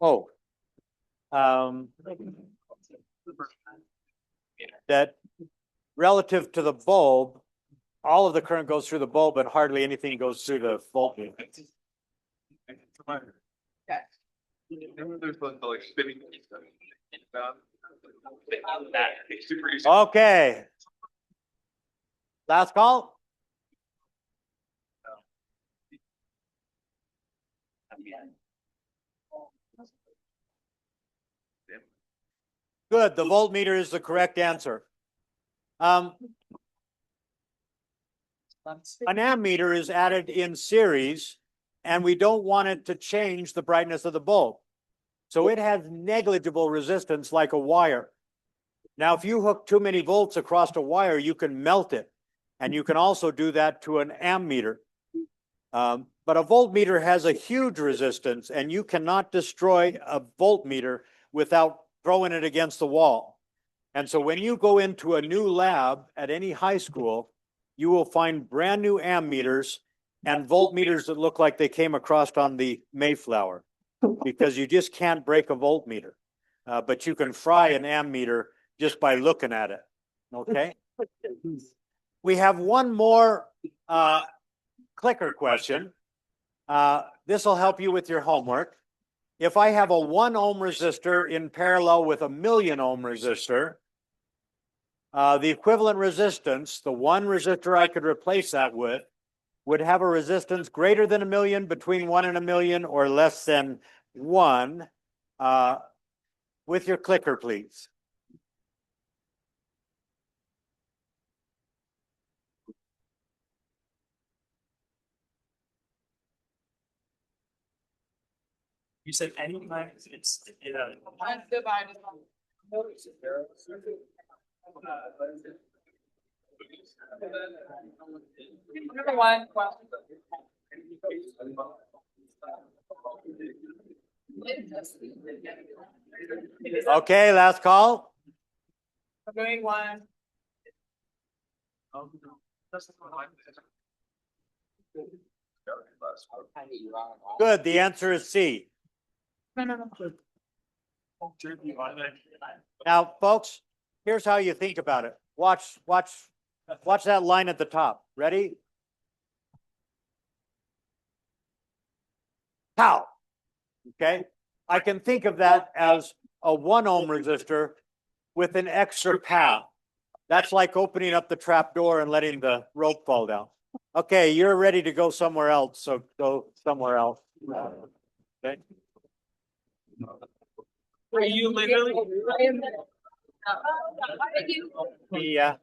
B: Oh. That relative to the bulb, all of the current goes through the bulb, but hardly anything goes through the voltmeter.
A: Remember there's the like spinning. It's super easy.
B: Okay. Last call? Good, the voltmeter is the correct answer. An ammeter is added in series, and we don't want it to change the brightness of the bulb. So it has negligible resistance like a wire. Now, if you hook too many volts across a wire, you can melt it. And you can also do that to an ammeter. But a voltmeter has a huge resistance, and you cannot destroy a voltmeter without throwing it against the wall. And so when you go into a new lab at any high school, you will find brand new ammeters and voltmeters that look like they came across on the Mayflower, because you just can't break a voltmeter. But you can fry an ammeter just by looking at it. Okay. We have one more clicker question. This will help you with your homework. If I have a 1 ohm resistor in parallel with a 1,000,000 ohm resistor, the equivalent resistance, the one resistor I could replace that with, would have a resistance greater than 1,000,000, between 1 and 1,000,000, or less than 1. With your clicker, please.
C: You said anytime it's
F: Let's divide it. Number one.
B: Okay, last call.
F: I'm doing one.
B: Good, the answer is C.
F: No.
B: Now, folks, here's how you think about it. Watch that line at the top. Ready? Pow. Okay, I can think of that as a 1 ohm resistor with an extra pow. That's like opening up the trap door and letting the rope fall down. Okay, you're ready to go somewhere else, so go somewhere else. Okay.
C: Are you literally
B: Yeah.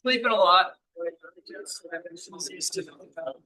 C: sleeping a lot?